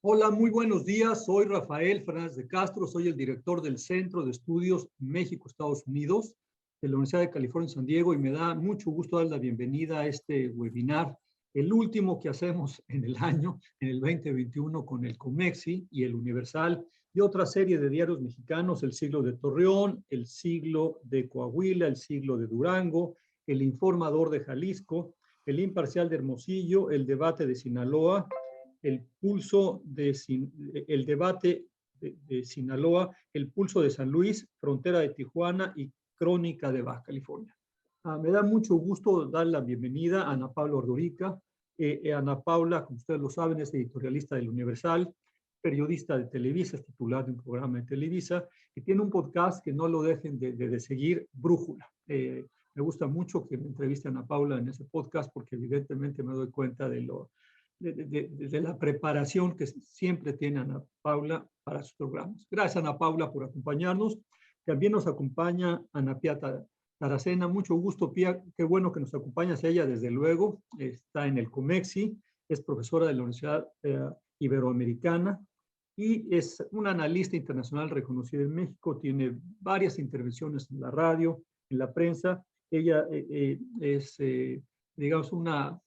Hola, muy buenos días. Soy Rafael Fernández de Castro, soy el director del Centro de Estudios México-Estados Unidos de la Universidad de California en San Diego y me da mucho gusto dar la bienvenida a este webinar, el último que hacemos en el año, en el 2021 con el Comexi y el Universal y otra serie de diarios mexicanos, El Siglo de Torreón, El Siglo de Coahuila, El Siglo de Durango, El Informador de Jalisco, El Imparcial de Hermosillo, El Debate de Sinaloa, el pulso de el debate de Sinaloa, el pulso de San Luis, frontera de Tijuana y crónica de Baja California. Me da mucho gusto dar la bienvenida a Ana Paula Ordorica. Ana Paula, como ustedes lo saben, es editorialista del Universal, periodista de Televisa, es titular de un programa de Televisa y tiene un podcast que no lo dejen de seguir, Brújula. Me gusta mucho que me entreviste a Ana Paula en ese podcast porque evidentemente me doy cuenta de la preparación que siempre tiene Ana Paula para sus programas. Gracias, Ana Paula, por acompañarnos. También nos acompaña Ana Pía Taracena. Mucho gusto, Pía. Qué bueno que nos acompañas. Ella, desde luego, está en el Comexi, es profesora de la Universidad Iberoamericana y es una analista internacional reconocida en México. Tiene varias intervenciones en la radio, en la prensa. Ella es, digamos, una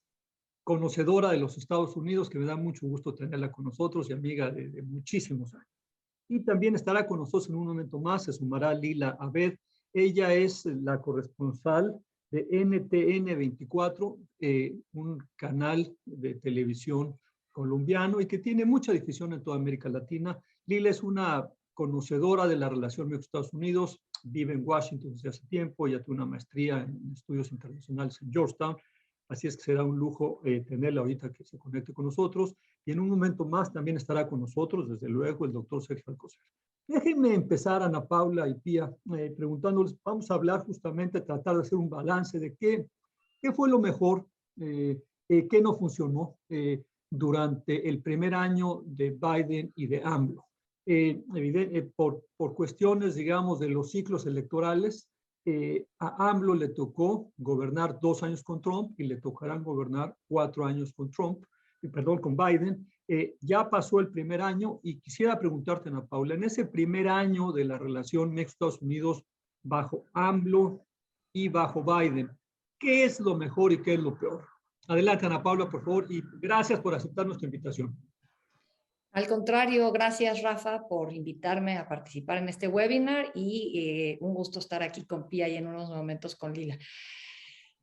conocedora de los Estados Unidos, que me da mucho gusto tenerla con nosotros y amiga de muchísimos años. Y también estará con nosotros en un momento más, se sumará Lila Abed. Ella es la corresponsal de NTN 24, un canal de televisión colombiano y que tiene mucha difusión en toda América Latina. Lila es una conocedora de la relación México-Estados Unidos, vive en Washington desde hace tiempo, ella tiene una maestría en estudios internacionales en Georgetown. Así es que será un lujo tenerla ahorita que se conecte con nosotros. Y en un momento más también estará con nosotros, desde luego, el doctor Sergio Alcocer. Déjenme empezar, Ana Paula y Pía, preguntándoles, vamos a hablar justamente, tratar de hacer un balance de qué fue lo mejor, qué no funcionó durante el primer año de Biden y de AMLO. Por cuestiones, digamos, de los ciclos electorales, a AMLO le tocó gobernar 2 años con Trump y le tocarán gobernar 4 años con con Biden. Ya pasó el primer año y quisiera preguntarte, Ana Paula, en ese primer año de la relación México-Estados Unidos bajo AMLO y bajo Biden, ¿qué es lo mejor y qué es lo peor? Adelante, Ana Paula, por favor, y gracias por aceptar nuestra invitación. Al contrario, gracias Rafa por invitarme a participar en este webinar y un gusto estar aquí con Pía y en unos momentos con Lila.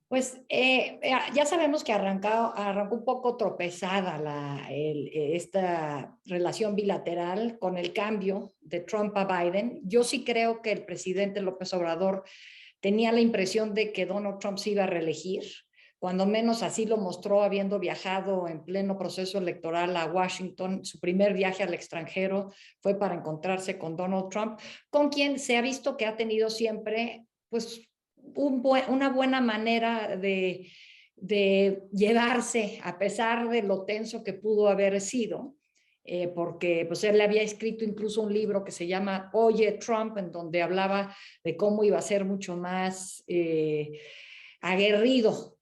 Pues ya sabemos que arrancó un poco tropezada esta relación bilateral con el cambio de Trump a Biden. Yo sí creo que el presidente López Obrador tenía la impresión de que Donald Trump se iba a reelegir, cuando menos así lo mostró habiendo viajado en pleno proceso electoral a Washington. Su primer viaje al extranjero fue para encontrarse con Donald Trump, con quien se ha visto que ha tenido siempre, pues, una buena manera de llevarse, a pesar de lo tenso que pudo haber sido. Porque pues él le había escrito incluso un libro que se llama Oye Trump, en donde hablaba de cómo iba a ser mucho más aguerrido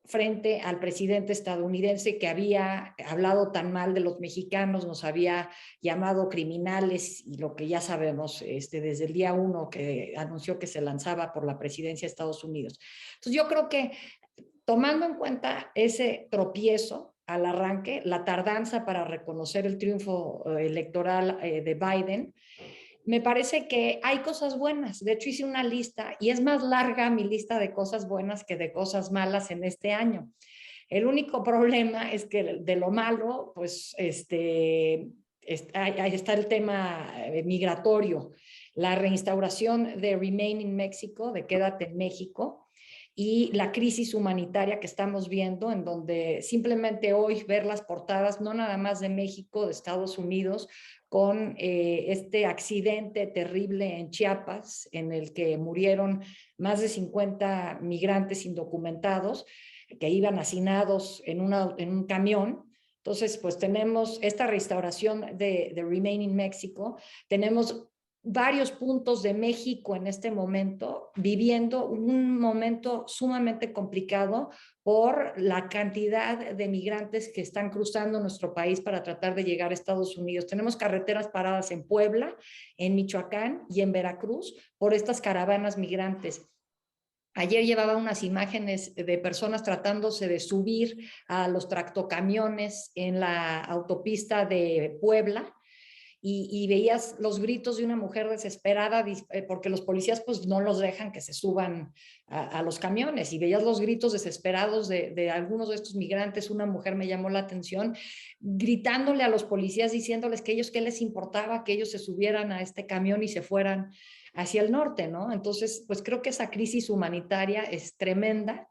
frente al presidente estadounidense que había hablado tan mal de los mexicanos, nos había llamado criminales y lo que ya sabemos desde el día 1 que anunció que se lanzaba por la presidencia de Estados Unidos. Entonces yo creo que tomando en cuenta ese tropiezo al arranque, la tardanza para reconocer el triunfo electoral de Biden, me parece que hay cosas buenas. De hecho, hice una lista y es más larga mi lista de cosas buenas que de cosas malas en este año. El único problema es que de lo malo, pues, ahí está el tema migratorio, la reinstauración de Remain in Mexico, de Quédate en México, y la crisis humanitaria que estamos viendo, en donde simplemente hoy ver las portadas, no nada más de México, de Estados Unidos, con este accidente terrible en Chiapas, en el que murieron más de 50 migrantes indocumentados que iban hacinados en un camión. Entonces, pues tenemos esta restauración de Remain in Mexico, tenemos varios puntos de México en este momento, viviendo un momento sumamente complicado por la cantidad de migrantes que están cruzando nuestro país para tratar de llegar a Estados Unidos. Tenemos carreteras paradas en Puebla, en Michoacán y en Veracruz por estas caravanas migrantes. Ayer llevaba unas imágenes de personas tratándose de subir a los tractocamiones en la autopista de Puebla, y veías los gritos de una mujer desesperada porque los policías pues no los dejan que se suban a los camiones, y veías los gritos desesperados de algunos de estos migrantes. Una mujer me llamó la atención gritándole a los policías, diciéndoles que ellos qué les importaba que ellos se subieran a este camión y se fueran hacia el norte, ¿no? Entonces, pues creo que esa crisis humanitaria es tremenda,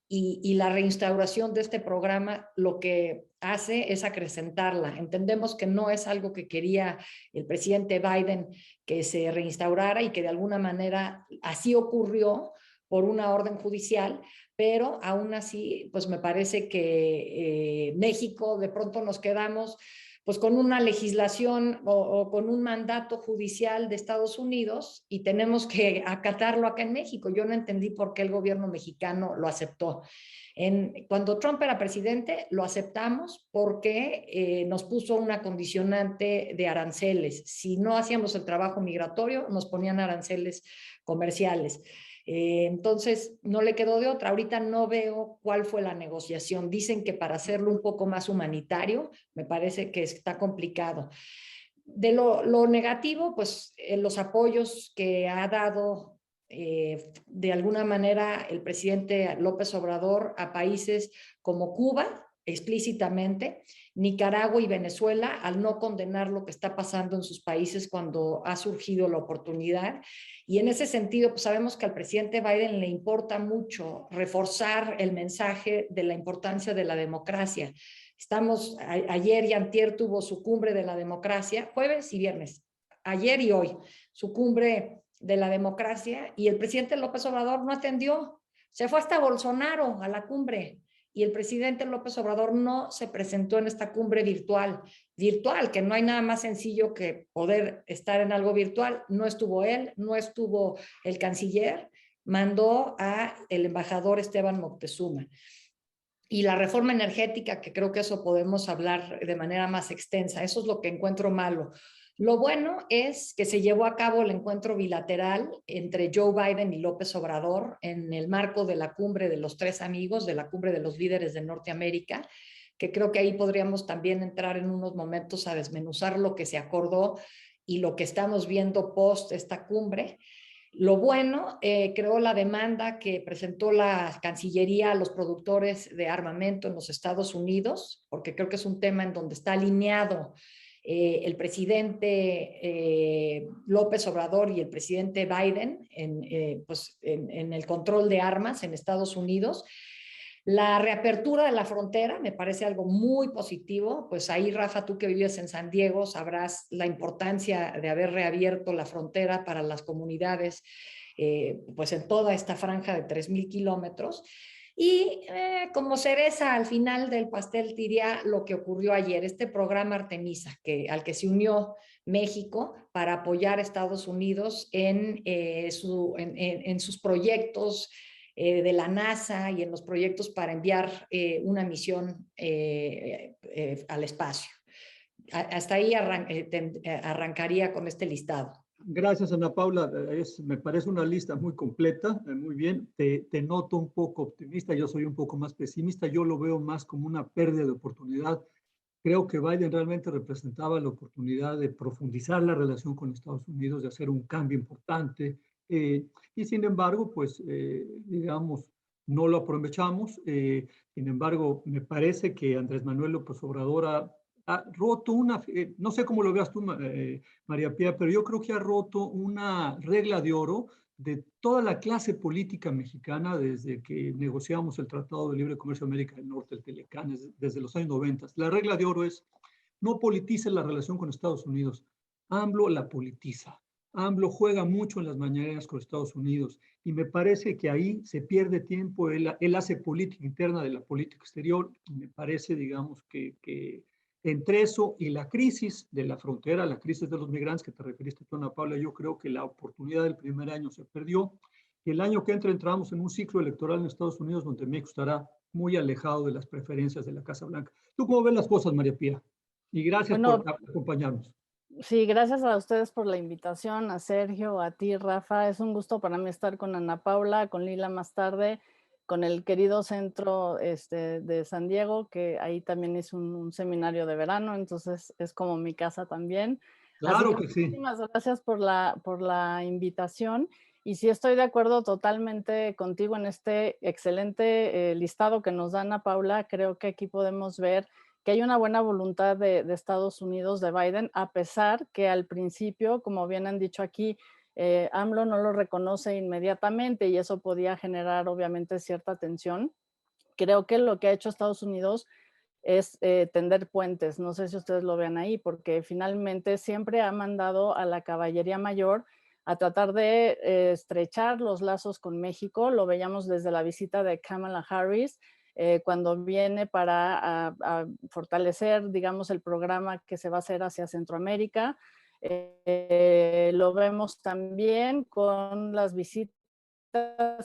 y la reinstauración de este programa lo que hace es acrecentarla. Entendemos que no es algo que quería el presidente Biden que se reinstaurara, y que de alguna manera así ocurrió por una orden judicial, pero aún así, pues me parece que México de pronto nos quedamos pues con una legislación o con un mandato judicial de Estados Unidos, y tenemos que acatarlo acá en México. Yo no entendí por qué el gobierno mexicano lo aceptó. Cuando Trump era presidente, lo aceptamos porque nos puso una condicionante de aranceles. Si no hacíamos el trabajo migratorio, nos ponían aranceles comerciales. Entonces, no le quedó de otra. Ahorita no veo cuál fue la negociación. Dicen que para hacerlo un poco más humanitario, me parece que está complicado. De lo negativo, pues los apoyos que ha dado de alguna manera el presidente López Obrador a países como Cuba, explícitamente, Nicaragua y Venezuela, al no condenar lo que está pasando en sus países cuando ha surgido la oportunidad. Y en ese sentido, pues sabemos que al presidente Biden le importa mucho reforzar el mensaje de la importancia de la democracia. Ayer y antier tuvo su cumbre de la democracia, jueves y viernes, ayer y hoy, su cumbre de la democracia, y el presidente López Obrador no atendió. Se fue hasta Bolsonaro a la cumbre, y el presidente López Obrador no se presentó en esta cumbre virtual, que no hay nada más sencillo que poder estar en algo virtual. No estuvo él, no estuvo el canciller, mandó a el embajador Esteban Moctezuma. Y la reforma energética, que creo que eso podemos hablar de manera más extensa, eso es lo que encuentro malo. Lo bueno es que se llevó a cabo el encuentro bilateral entre Joe Biden y López Obrador en el marco de la cumbre de los tres amigos, de la cumbre de los líderes de Norteamérica, que creo que ahí podríamos también entrar en unos momentos a desmenuzar lo que se acordó y lo que estamos viendo post esta cumbre. Lo bueno, creo la demanda que presentó la Cancillería a los productores de armamento en los Estados Unidos, porque creo que es un tema en donde está alineado el presidente López Obrador y el presidente Biden en el control de armas en Estados Unidos. La reapertura de la frontera me parece algo muy positivo. Pues ahí, Rafa, tú que vives en San Diego, sabrás la importancia de haber reabierto la frontera para las comunidades, pues en toda esta franja de 3,000 kilómetros. Y como cereza al final del pastel, diría lo que ocurrió ayer, este programa Artemisa, al que se unió México para apoyar a Estados Unidos en sus proyectos de la NASA y en los proyectos para enviar una misión al espacio. Hasta ahí arrancaría con este listado. Gracias, Ana Paula. Me parece una lista muy completa, muy bien. Te noto un poco optimista, yo soy un poco más pesimista. Yo lo veo más como una pérdida de oportunidad. Creo que Biden realmente representaba la oportunidad de profundizar la relación con Estados Unidos, de hacer un cambio importante. Y sin embargo, pues, digamos, no lo aprovechamos. Sin embargo, me parece que Andrés Manuel López Obrador ha roto no sé cómo lo veas tú, María Pía, pero yo creo que ha roto una regla de oro de toda la clase política mexicana desde que negociamos el Tratado de Libre Comercio de América del Norte, el Telecán, desde los años 90. La regla de oro es: no politice la relación con Estados Unidos. AMLO la politiza. AMLO juega mucho en las mañaneras con Estados Unidos, y me parece que ahí se pierde tiempo. Él hace política interna de la política exterior, y me parece, digamos, que Entre eso y la crisis de la frontera, la crisis de los migrantes que te referiste tú, Ana Paula, yo creo que la oportunidad del primer año se perdió. Y el año que entra entramos en un ciclo electoral en Estados Unidos donde México estará muy alejado de las preferencias de la Casa Blanca. ¿Tú cómo ves las cosas, María Pía? Y gracias por Bueno, acompañarnos. sí, gracias a ustedes por la invitación, a Sergio, a ti, Rafa. Es un gusto para mí estar con Ana Paula, con Lila más tarde, con el querido centro de San Diego, que ahí también hice un seminario de verano, entonces es como mi casa también. Así Claro que que sí. muchísimas gracias por la invitación. Y sí estoy de acuerdo totalmente contigo en este excelente listado que nos da Ana Paula. Creo que aquí podemos ver que hay una buena voluntad de Estados Unidos, de Biden, a pesar que al principio, como bien han dicho aquí, AMLO no lo reconoce inmediatamente y eso podía generar obviamente cierta tensión. Creo que lo que ha hecho Estados Unidos es tender puentes, no sé si ustedes lo vean ahí, porque finalmente siempre ha mandado a la caballería mayor a tratar de estrechar los lazos con México. Lo veíamos desde la visita de Kamala Harris, cuando viene para a fortalecer, digamos, el programa que se va a hacer hacia Centroamérica. Lo vemos también con las visitas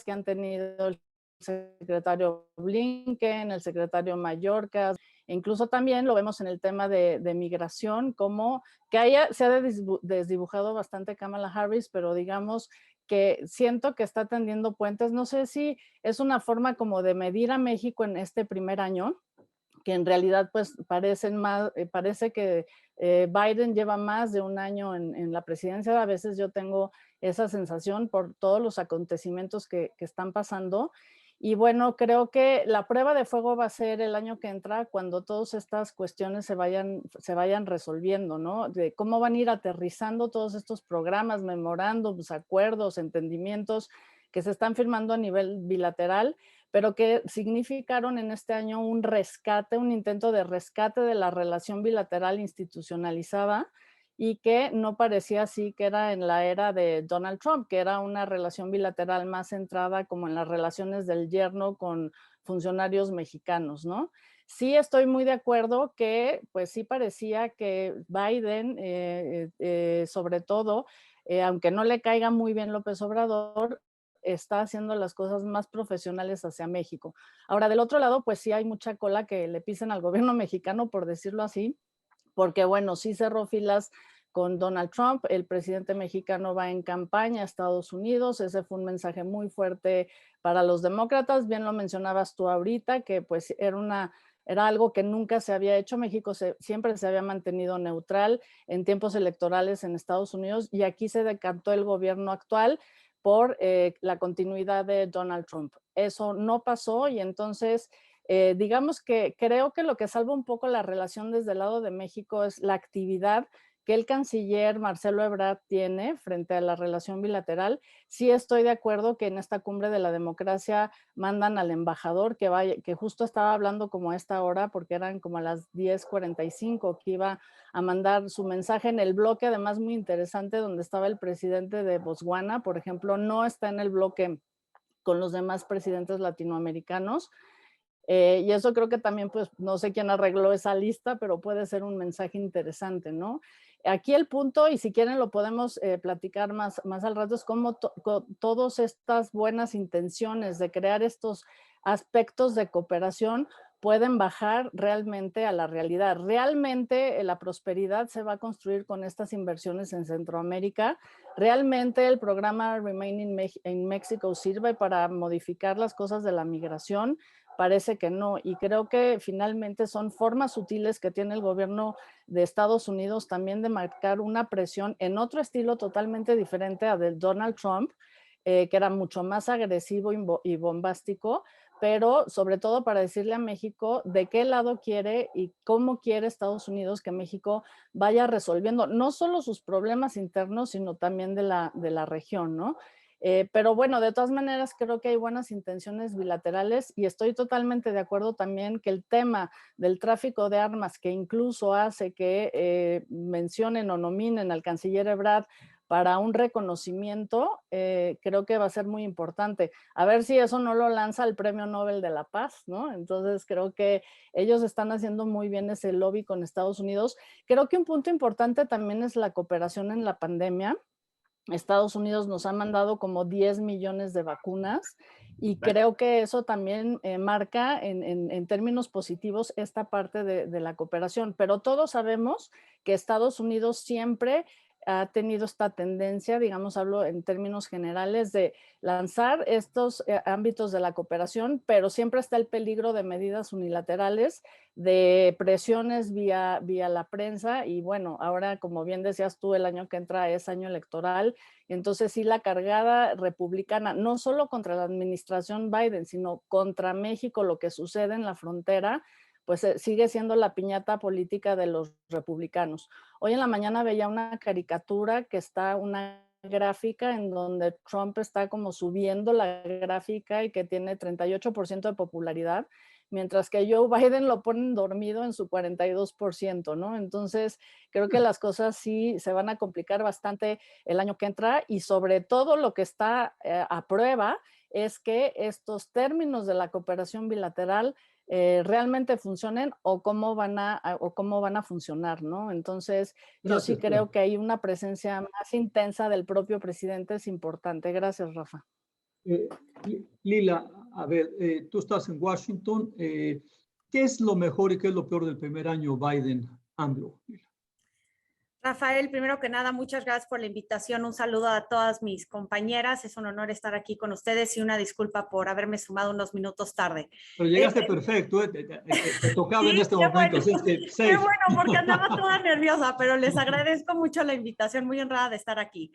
que han tenido el secretario Blinken, el secretario Mayorkas, e incluso también lo vemos en el tema de migración, como que se ha desdibujado bastante Kamala Harris, pero digamos que siento que está tendiendo puentes. No sé si es una forma como de medir a México en este primer año, que en realidad pues parece que Biden lleva más de un año en la presidencia. A veces yo tengo esa sensación por todos los acontecimientos que están pasando. Y bueno, creo que la prueba de fuego va a ser el año que entra, cuando todas estas cuestiones se vayan resolviendo, ¿no? De cómo van a ir aterrizando todos estos programas, memorándums, acuerdos, entendimientos que se están firmando a nivel bilateral, pero que significaron en este año un rescate, un intento de rescate de la relación bilateral institucionalizada, y que no parecía así que era en la era de Donald Trump, que era una relación bilateral más centrada como en las relaciones del yerno con funcionarios mexicanos, ¿no? Sí estoy muy de acuerdo que pues sí parecía que Biden, sobre todo, aunque no le caiga muy bien López Obrador, está haciendo las cosas más profesionales hacia México. Ahora, del otro lado, pues sí hay mucha cola que le pisen al gobierno mexicano, por decirlo así, porque bueno, sí cerró filas con Donald Trump, el presidente mexicano va en campaña a Estados Unidos, ese fue un mensaje muy fuerte para los demócratas. Bien lo mencionabas tú ahorita, que pues era algo que nunca se había hecho. México siempre se había mantenido neutral en tiempos electorales en Estados Unidos, y aquí se decantó el gobierno actual por la continuidad de Donald Trump. Eso no pasó, y entonces digamos que creo que lo que salva un poco la relación desde el lado de México es la actividad que el canciller Marcelo Ebrard tiene frente a la relación bilateral. Sí estoy de acuerdo que en esta cumbre de la democracia mandan al embajador que justo estaba hablando como a esta hora, porque eran como a las 10:45, que iba a mandar su mensaje en el bloque, además muy interesante, donde estaba el presidente de Botswana, por ejemplo, no está en el bloque con los demás presidentes latinoamericanos. Y eso creo que también, pues, no sé quién arregló esa lista, pero puede ser un mensaje interesante, ¿no? Aquí el punto, y si quieren lo podemos platicar más al rato, es cómo todas estas buenas intenciones de crear estos aspectos de cooperación pueden bajar realmente a la realidad. Realmente la prosperidad se va a construir con estas inversiones en Centroamérica. Realmente el programa Remain in Mexico sirve para modificar las cosas de la migración. Parece que no, y creo que finalmente son formas sutiles que tiene el gobierno de Estados Unidos también de marcar una presión en otro estilo totalmente diferente a del Donald Trump, que era mucho más agresivo y bombástico, pero sobre todo para decirle a México de qué lado quiere y cómo quiere Estados Unidos que México vaya resolviendo no solo sus problemas internos, sino también de la región, ¿no? Pero bueno, de todas maneras creo que hay buenas intenciones bilaterales, y estoy totalmente de acuerdo también que el tema del tráfico de armas, que incluso hace que mencionen o nominen al canciller Ebrard para un reconocimiento, creo que va a ser muy importante. A ver si eso no lo lanza el Premio Nobel de la Paz, ¿no? Entonces creo que ellos están haciendo muy bien ese lobby con Estados Unidos. Creo que un punto importante también es la cooperación en la pandemia. Estados Unidos nos ha mandado como 10 millones de vacunas y creo que eso también marca en términos positivos esta parte de la cooperación, pero todos sabemos que Estados Unidos siempre ha tenido esta tendencia, digamos, hablo en términos generales, de lanzar estos ámbitos de la cooperación, pero siempre está el peligro de medidas unilaterales, de presiones vía la prensa y bueno, ahora como bien decías tú, el año que entra es año electoral, entonces sí la cargada republicana, no solo contra la administración Biden, sino contra México, lo que sucede en la frontera, pues sigue siendo la piñata política de los republicanos. Hoy en la mañana veía una caricatura que está una gráfica en donde Trump está como subiendo la gráfica y que tiene 38% de popularidad, mientras que Joe Biden lo ponen dormido en su 42%, ¿no? Entonces, creo que las cosas sí se van a complicar bastante el año que entra y sobre todo lo que está a prueba es que estos términos de la cooperación bilateral realmente funcionen o cómo van a funcionar, ¿no? Entonces, yo sí creo que hay una presencia más intensa del propio presidente, es importante. Gracias, Rafa. Lila, a ver, tú estás en Washington. ¿Qué es lo mejor y qué es lo peor del primer año Biden-AMLO? Rafael, primero que nada, muchas gracias por la invitación. Un saludo a todas mis compañeras. Es un honor estar aquí con ustedes y una disculpa por haberme sumado unos minutos tarde. Pero llegaste perfecto, te tocaba en este momento. Bueno, Así es que, qué bueno, porque andaba toda nerviosa, pero les agradezco mucho la invitación, muy honrada de estar aquí.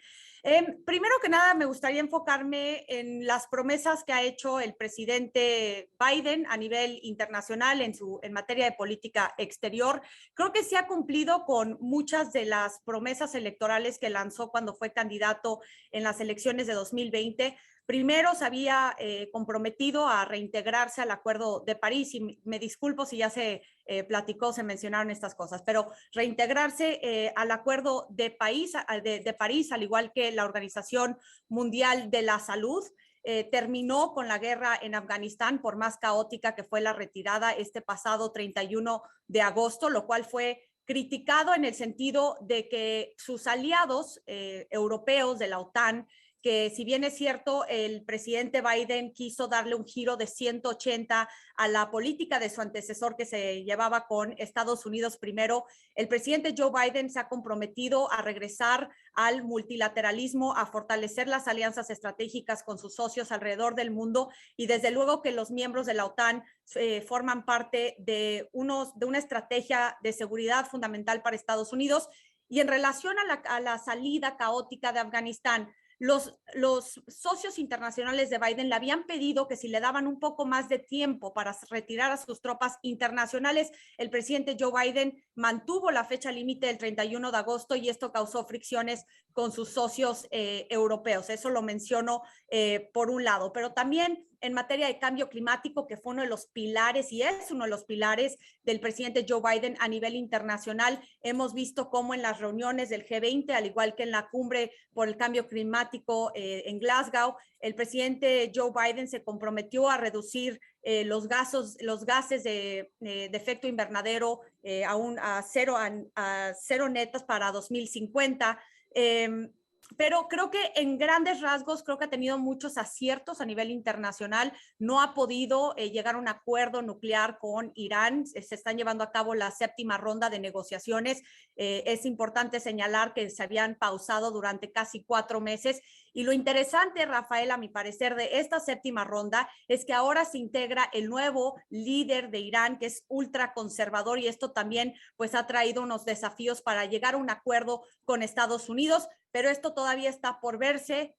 Primero que nada, me gustaría enfocarme en las promesas que ha hecho el presidente Biden a nivel internacional en materia de política exterior. Creo que se ha cumplido con muchas de las promesas electorales que lanzó cuando fue candidato en las elecciones de 2020. Primero se había comprometido a reintegrarse al Acuerdo de París y me disculpo si ya se platicó, se mencionaron estas cosas, pero reintegrarse al Acuerdo de París, al igual que la Organización Mundial de la Salud. Terminó con la guerra en Afganistán, por más caótica que fue la retirada este pasado 31 de agosto, lo cual fue criticado en el sentido de que sus aliados europeos de la OTAN, que si bien es cierto, el presidente Biden quiso darle un giro de 180 a la política de su antecesor que se llevaba con Estados Unidos primero, el presidente Joe Biden se ha comprometido a regresar al multilateralismo, a fortalecer las alianzas estratégicas con sus socios alrededor del mundo y desde luego que los miembros de la OTAN forman parte de una estrategia de seguridad fundamental para Estados Unidos. Y en relación a la salida caótica de Afganistán, los socios internacionales de Biden le habían pedido que si le daban un poco más de tiempo para retirar a sus tropas internacionales, el presidente Joe Biden mantuvo la fecha límite del 31 de agosto y esto causó fricciones con sus socios europeos. Eso lo menciono por un lado, pero también en materia de cambio climático, que fue uno de los pilares y es uno de los pilares del presidente Joe Biden a nivel internacional. Hemos visto cómo en las reuniones del G20, al igual que en la cumbre por el cambio climático en Glasgow, el presidente Joe Biden se comprometió a reducir los gases de efecto invernadero a cero netas para 2050. Pero creo que en grandes rasgos, creo que ha tenido muchos aciertos a nivel internacional. No ha podido llegar a un acuerdo nuclear con Irán. Se están llevando a cabo la 7ª ronda de negociaciones. Es importante señalar que se habían pausado durante casi 4 meses. Y lo interesante, Rafael, a mi parecer, de esta 7ª ronda es que ahora se integra el nuevo líder de Irán, que es ultraconservador, y esto también pues ha traído unos desafíos para llegar a un acuerdo con Estados Unidos, pero esto todavía está por verse.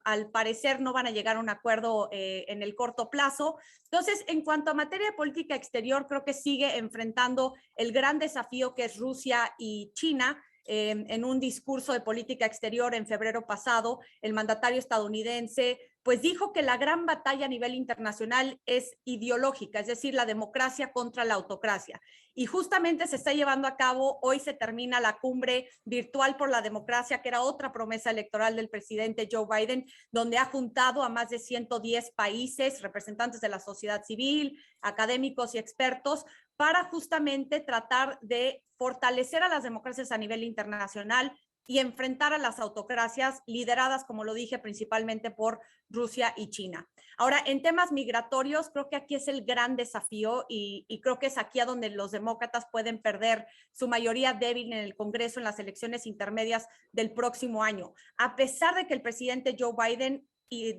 Al parecer no van a llegar a un acuerdo en el corto plazo. Entonces, en cuanto a materia de política exterior, creo que sigue enfrentando el gran desafío que es Rusia y China. En un discurso de política exterior en febrero pasado, el mandatario estadounidense pues dijo que la gran batalla a nivel internacional es ideológica, es decir, la democracia contra la autocracia. Y justamente se está llevando a cabo, hoy se termina la cumbre virtual por la democracia, que era otra promesa electoral del presidente Joe Biden, donde ha juntado a más de 110 países, representantes de la sociedad civil, académicos y expertos, para justamente tratar de fortalecer a las democracias a nivel internacional y enfrentar a las autocracias lideradas, como lo dije, principalmente por Rusia y China. Ahora, en temas migratorios, creo que aquí es el gran desafío y creo que es aquí a donde los demócratas pueden perder su mayoría débil en el Congreso en las elecciones intermedias del próximo año. A pesar de que el presidente Joe Biden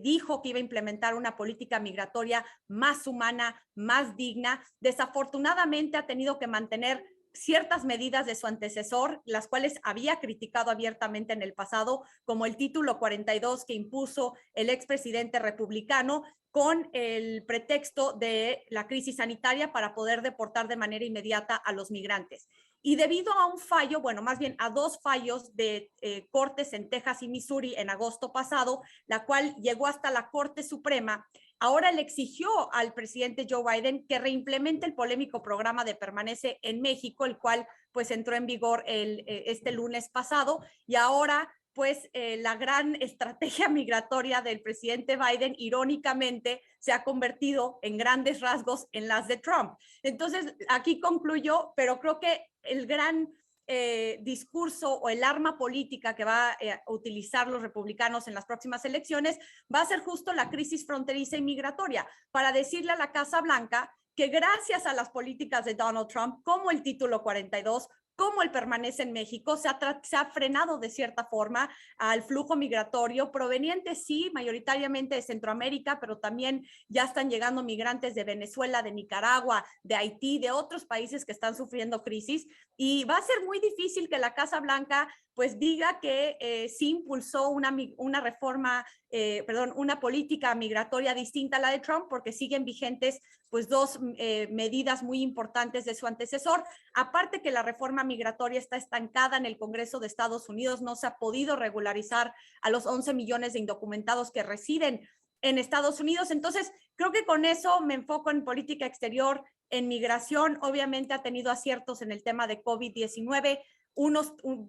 dijo que iba a implementar una política migratoria más humana, más digna, desafortunadamente ha tenido que mantener ciertas medidas de su antecesor, las cuales había criticado abiertamente en el pasado, como el título 42 que impuso el expresidente republicano con el pretexto de la crisis sanitaria para poder deportar de manera inmediata a los migrantes. Y debido a un fallo, bueno, más bien a dos fallos de cortes en Texas y Missouri en agosto pasado, la cual llegó hasta la Corte Suprema, ahora le exigió al presidente Joe Biden que reimplemente el polémico programa de Permanece en México, el cual pues entró en vigor este lunes pasado, y ahora pues la gran estrategia migratoria del presidente Biden, irónicamente, se ha convertido en grandes rasgos en las de Trump. Entonces, aquí concluyo, pero creo que el gran discurso o el arma política que va a utilizar los republicanos en las próximas elecciones va a ser justo la crisis fronteriza y migratoria, para decirle a la Casa Blanca que gracias a las políticas de Donald Trump, como el título 42, como el Permanece en México, se ha frenado de cierta forma al flujo migratorio proveniente, sí, mayoritariamente de Centroamérica, pero también ya están llegando migrantes de Venezuela, de Nicaragua, de Haití, de otros países que están sufriendo crisis, y va a ser muy difícil que la Casa Blanca pues diga que sí impulsó una reforma, una política migratoria distinta a la de Trump, porque siguen vigentes pues dos medidas muy importantes de su antecesor. Aparte que la reforma migratoria está estancada en el Congreso de Estados Unidos, no se ha podido regularizar a los 11 millones de indocumentados que residen en Estados Unidos. Entonces, creo que con eso me enfoco en política exterior, en migración. Obviamente ha tenido aciertos en el tema de COVID-19,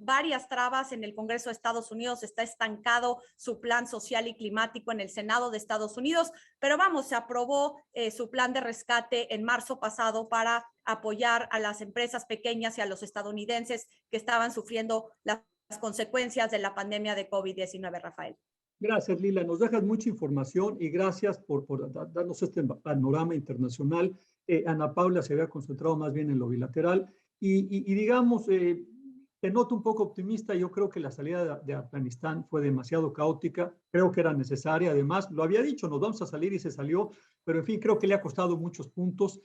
varias trabas en el Congreso de Estados Unidos, está estancado su plan social y climático en el Senado de Estados Unidos, pero vamos, se aprobó su plan de rescate en marzo pasado para apoyar a las empresas pequeñas y a los estadounidenses que estaban sufriendo las consecuencias de la pandemia de COVID-19, Rafael. Gracias, Lila. Nos dejas mucha información y gracias por darnos este panorama internacional. Ana Paula se había concentrado más bien en lo bilateral y digamos, te noto un poco optimista. Yo creo que la salida de Afganistán fue demasiado caótica. Creo que era necesaria. Además, lo había dicho, nos vamos a salir y se salió. Pero, en fin, creo que le ha costado muchos puntos.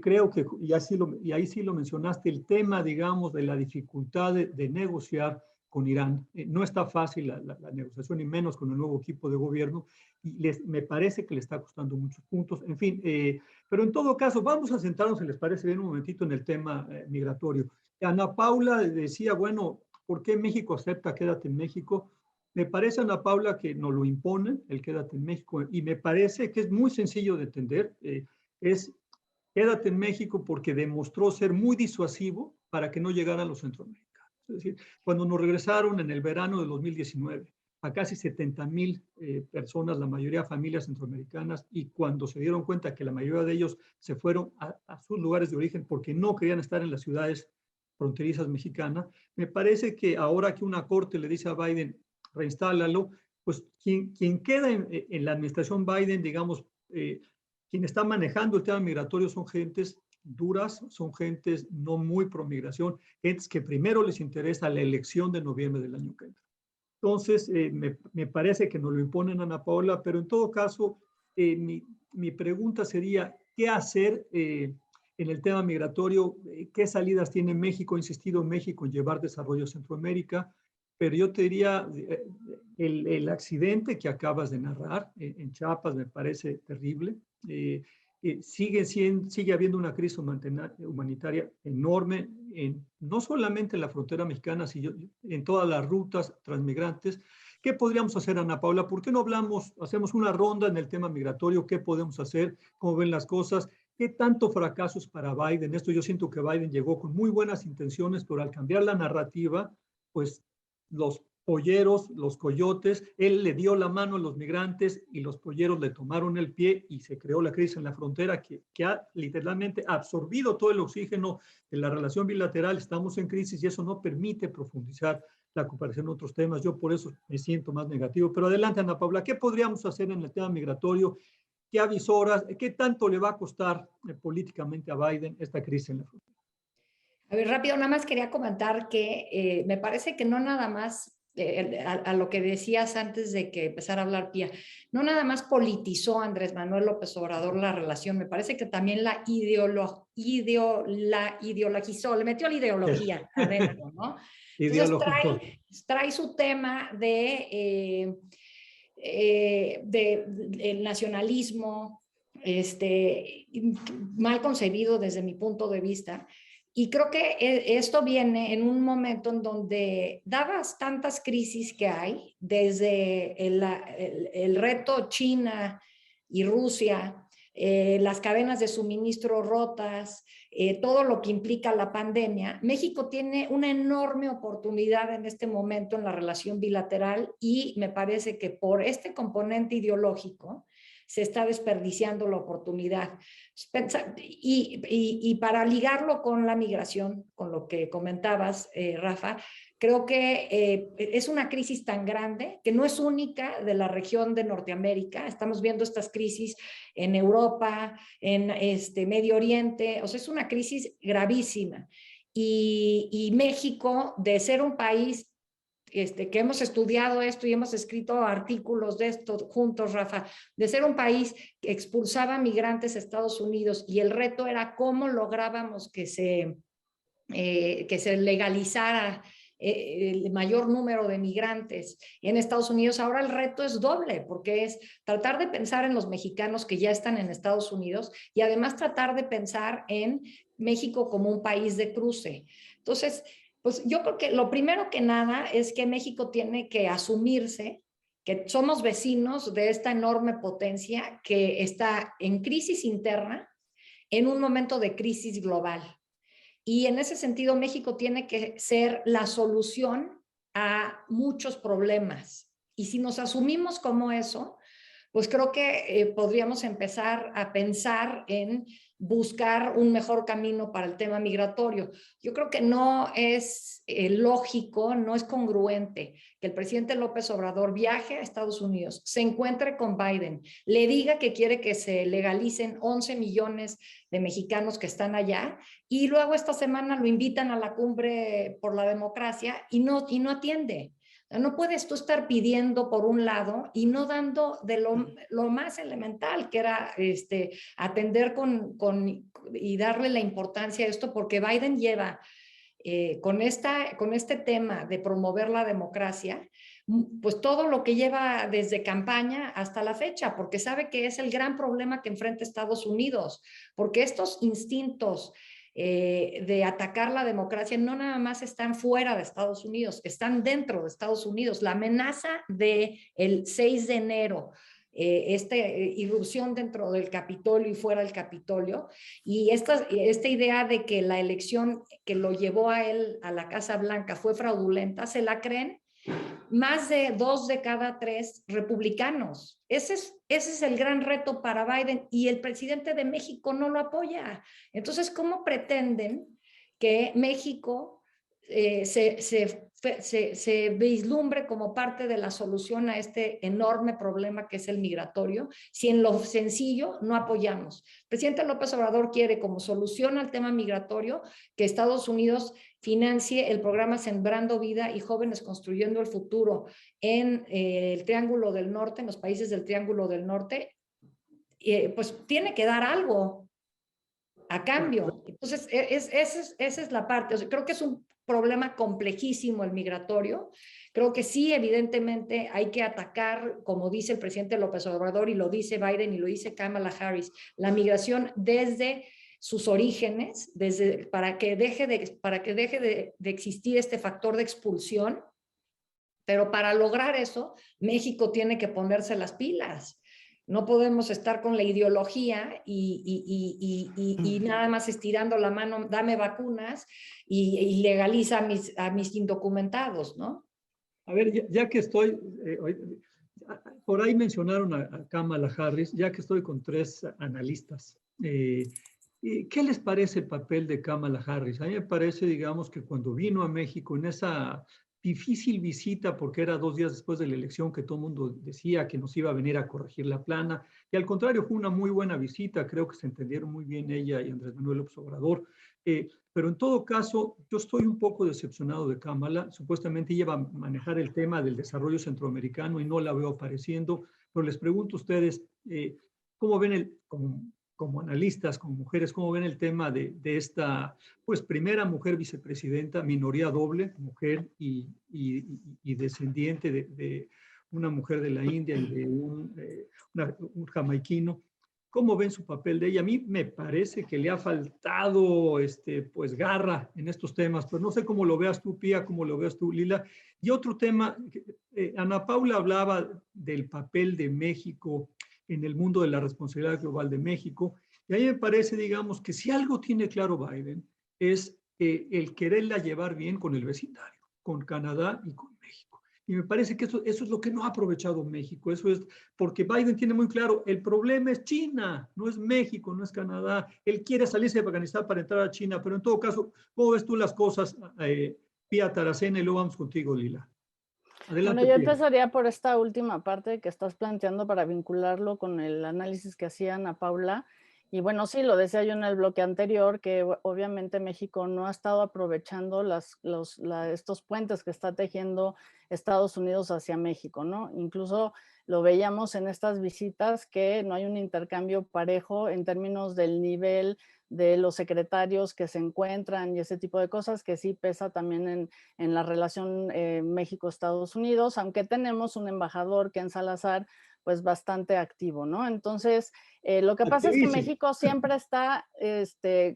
Creo que, y ahí sí lo mencionaste, el tema, digamos, de la dificultad de negociar con Irán. No está fácil la negociación, y menos con el nuevo equipo de gobierno. Y me parece que le está costando muchos puntos. En fin, pero en todo caso, vamos a sentarnos, si les parece bien, un momentito en el tema migratorio. Ana Paula decía, bueno, ¿por qué México acepta quédate en México? Me parece, Ana Paula, que nos lo imponen, el quédate en México, y me parece que es muy sencillo de entender. Es quédate en México porque demostró ser muy disuasivo para que no llegaran los centroamericanos. Es decir, cuando nos regresaron en el verano de 2019 a casi 70,000 personas, la mayoría familias centroamericanas, y cuando se dieron cuenta que la mayoría de ellos se fueron a sus lugares de origen porque no querían estar en las ciudades fronterizas mexicanas, me parece que ahora que una corte le dice a Biden, reinstálalo, pues quien queda en la administración Biden, digamos, quien está manejando el tema migratorio son gentes duras, son gentes no muy pro migración, gentes que primero les interesa la elección de noviembre del año que entra. Entonces, me parece que nos lo imponen, Ana Paula, pero en todo caso, mi pregunta sería, ¿qué hacer en el tema migratorio? ¿Qué salidas tiene México? Ha insistido México en llevar desarrollo a Centroamérica, pero yo te diría, el accidente que acabas de narrar en Chiapas me parece terrible. Sigue habiendo una crisis humanitaria enorme, no solamente en la frontera mexicana, sino en todas las rutas transmigrantes. ¿Qué podríamos hacer, Ana Paula? ¿Por qué no hacemos una ronda en el tema migratorio? ¿Qué podemos hacer? ¿Cómo ven las cosas? ¿Qué tanto fracasos para Biden? Esto yo siento que Biden llegó con muy buenas intenciones, pero al cambiar la narrativa, pues los polleros, los coyotes, él le dio la mano a los migrantes y los polleros le tomaron el pie y se creó la crisis en la frontera que ha literalmente absorbido todo el oxígeno de la relación bilateral. Estamos en crisis y eso no permite profundizar la cooperación en otros temas. Yo por eso me siento más negativo. Pero adelante, Ana Paula, ¿qué podríamos hacer en el tema migratorio? ¿Qué avisoras? ¿Qué tanto le va a costar políticamente a Biden esta crisis en la frontera? A ver, rápido, nada más quería comentar que me parece que no nada más, a lo que decías antes de que empezara a hablar Pía, no nada más politizó Andrés Manuel López Obrador la relación, me parece que también la ideologizó, le metió la ideología adentro, ¿no? Entonces trae su tema de el nacionalismo, mal concebido desde mi punto de vista. Y creo que esto viene en un momento en donde, dadas tantas crisis que hay, desde el reto China y Rusia, las cadenas de suministro rotas, todo lo que implica la pandemia, México tiene una enorme oportunidad en este momento en la relación bilateral y me parece que por este componente ideológico se está desperdiciando la oportunidad. Y para ligarlo con la migración, con lo que comentabas, Rafa, creo que es una crisis tan grande que no es única de la región de Norteamérica. Estamos viendo estas crisis en Europa, en Medio Oriente. O sea, es una crisis gravísima. Y México, de ser un país que hemos estudiado esto y hemos escrito artículos de esto juntos, Rafa, de ser un país que expulsaba migrantes a Estados Unidos y el reto era cómo lográbamos que se legalizara el mayor número de migrantes en Estados Unidos. Ahora el reto es doble, porque es tratar de pensar en los mexicanos que ya están en Estados Unidos y además tratar de pensar en México como un país de cruce. Entonces, pues yo creo que lo primero que nada es que México tiene que asumirse que somos vecinos de esta enorme potencia que está en crisis interna en un momento de crisis global. Y en ese sentido, México tiene que ser la solución a muchos problemas. Y si nos asumimos como eso, pues creo que podríamos empezar a pensar en buscar un mejor camino para el tema migratorio. Yo creo que no es lógico, no es congruente que el presidente López Obrador viaje a Estados Unidos, se encuentre con Biden, le diga que quiere que se legalicen 11 millones de mexicanos que están allá y luego esta semana lo invitan a la cumbre por la democracia y no atiende. No puedes tú estar pidiendo por un lado y no dando de lo más elemental, que era atender y darle la importancia a esto, porque Biden lleva con este tema de promover la democracia, pues todo lo que lleva desde campaña hasta la fecha, porque sabe que es el gran problema que enfrenta Estados Unidos, porque estos instintos de atacar la democracia no nada más están fuera de Estados Unidos, están dentro de Estados Unidos. La amenaza del 6 de enero, esta irrupción dentro del Capitolio y fuera del Capitolio, y esta idea de que la elección que lo llevó a él a la Casa Blanca fue fraudulenta, se la creen más de 2 de cada 3 republicanos. Ese es el gran reto para Biden y el presidente de México no lo apoya. Entonces, ¿cómo pretenden que México se vislumbre como parte de la solución a este enorme problema que es el migratorio, si en lo sencillo no apoyamos? El presidente López Obrador quiere como solución al tema migratorio que Estados Unidos financie el programa Sembrando Vida y Jóvenes Construyendo el Futuro en el Triángulo del Norte, en los países del Triángulo del Norte, pues tiene que dar algo a cambio. Entonces, esa es la parte. O sea, creo que es un problema complejísimo el migratorio. Creo que sí, evidentemente, hay que atacar, como dice el presidente López Obrador, y lo dice Biden y lo dice Kamala Harris, la migración desde sus orígenes, para que deje de existir este factor de expulsión. Pero para lograr eso, México tiene que ponerse las pilas. No podemos estar con la ideología y nada más estirando la mano, dame vacunas y legaliza a mis indocumentados, ¿no? A ver, ya que estoy, por ahí mencionaron a Kamala Harris, ya que estoy con tres analistas, ¿qué les parece el papel de Kamala Harris? A mí me parece, digamos, que cuando vino a México en esa difícil visita, porque era 2 días después de la elección que todo el mundo decía que nos iba a venir a corregir la plana, y al contrario, fue una muy buena visita, creo que se entendieron muy bien ella y Andrés Manuel López Obrador. Pero en todo caso, yo estoy un poco decepcionado de Kamala. Supuestamente ella va a manejar el tema del desarrollo centroamericano y no la veo apareciendo. Pero les pregunto a ustedes, ¿cómo ven como analistas, como mujeres, cómo ven el tema de esta, pues, primera mujer vicepresidenta, minoría doble, mujer y descendiente de una mujer de la India y de un jamaiquino? ¿Cómo ven su papel de ella? A mí me parece que le ha faltado pues garra en estos temas, pero no sé cómo lo veas tú, Pía, cómo lo veas tú, Lila. Y otro tema, Ana Paula hablaba del papel de México en el mundo de la responsabilidad global de México, y a mí me parece, digamos, que si algo tiene claro Biden es el quererla llevar bien con el vecindario, con Canadá y con México. Y me parece que eso es lo que no ha aprovechado México. Eso es porque Biden tiene muy claro, el problema es China, no es México, no es Canadá. Él quiere salirse de Afganistán para entrar a China, pero en todo caso, ¿cómo ves tú las cosas, Pía Taracena? Y luego vamos contigo, Lila. Adelante, Bueno, yo Pía. empezaría por esta última parte que estás planteando para vincularlo con el análisis que hacía Ana Paula. Y bueno, sí, lo decía yo en el bloque anterior, que obviamente México no ha estado aprovechando estos puentes que está tejiendo Estados Unidos hacia México, ¿no? Incluso lo veíamos en estas visitas que no hay un intercambio parejo en términos del nivel de los secretarios que se encuentran y ese tipo de cosas que sí pesa también en la relación México-Estados Unidos, aunque tenemos un embajador, Ken Salazar, pues bastante activo, ¿no? Entonces, lo que pasa es que México siempre está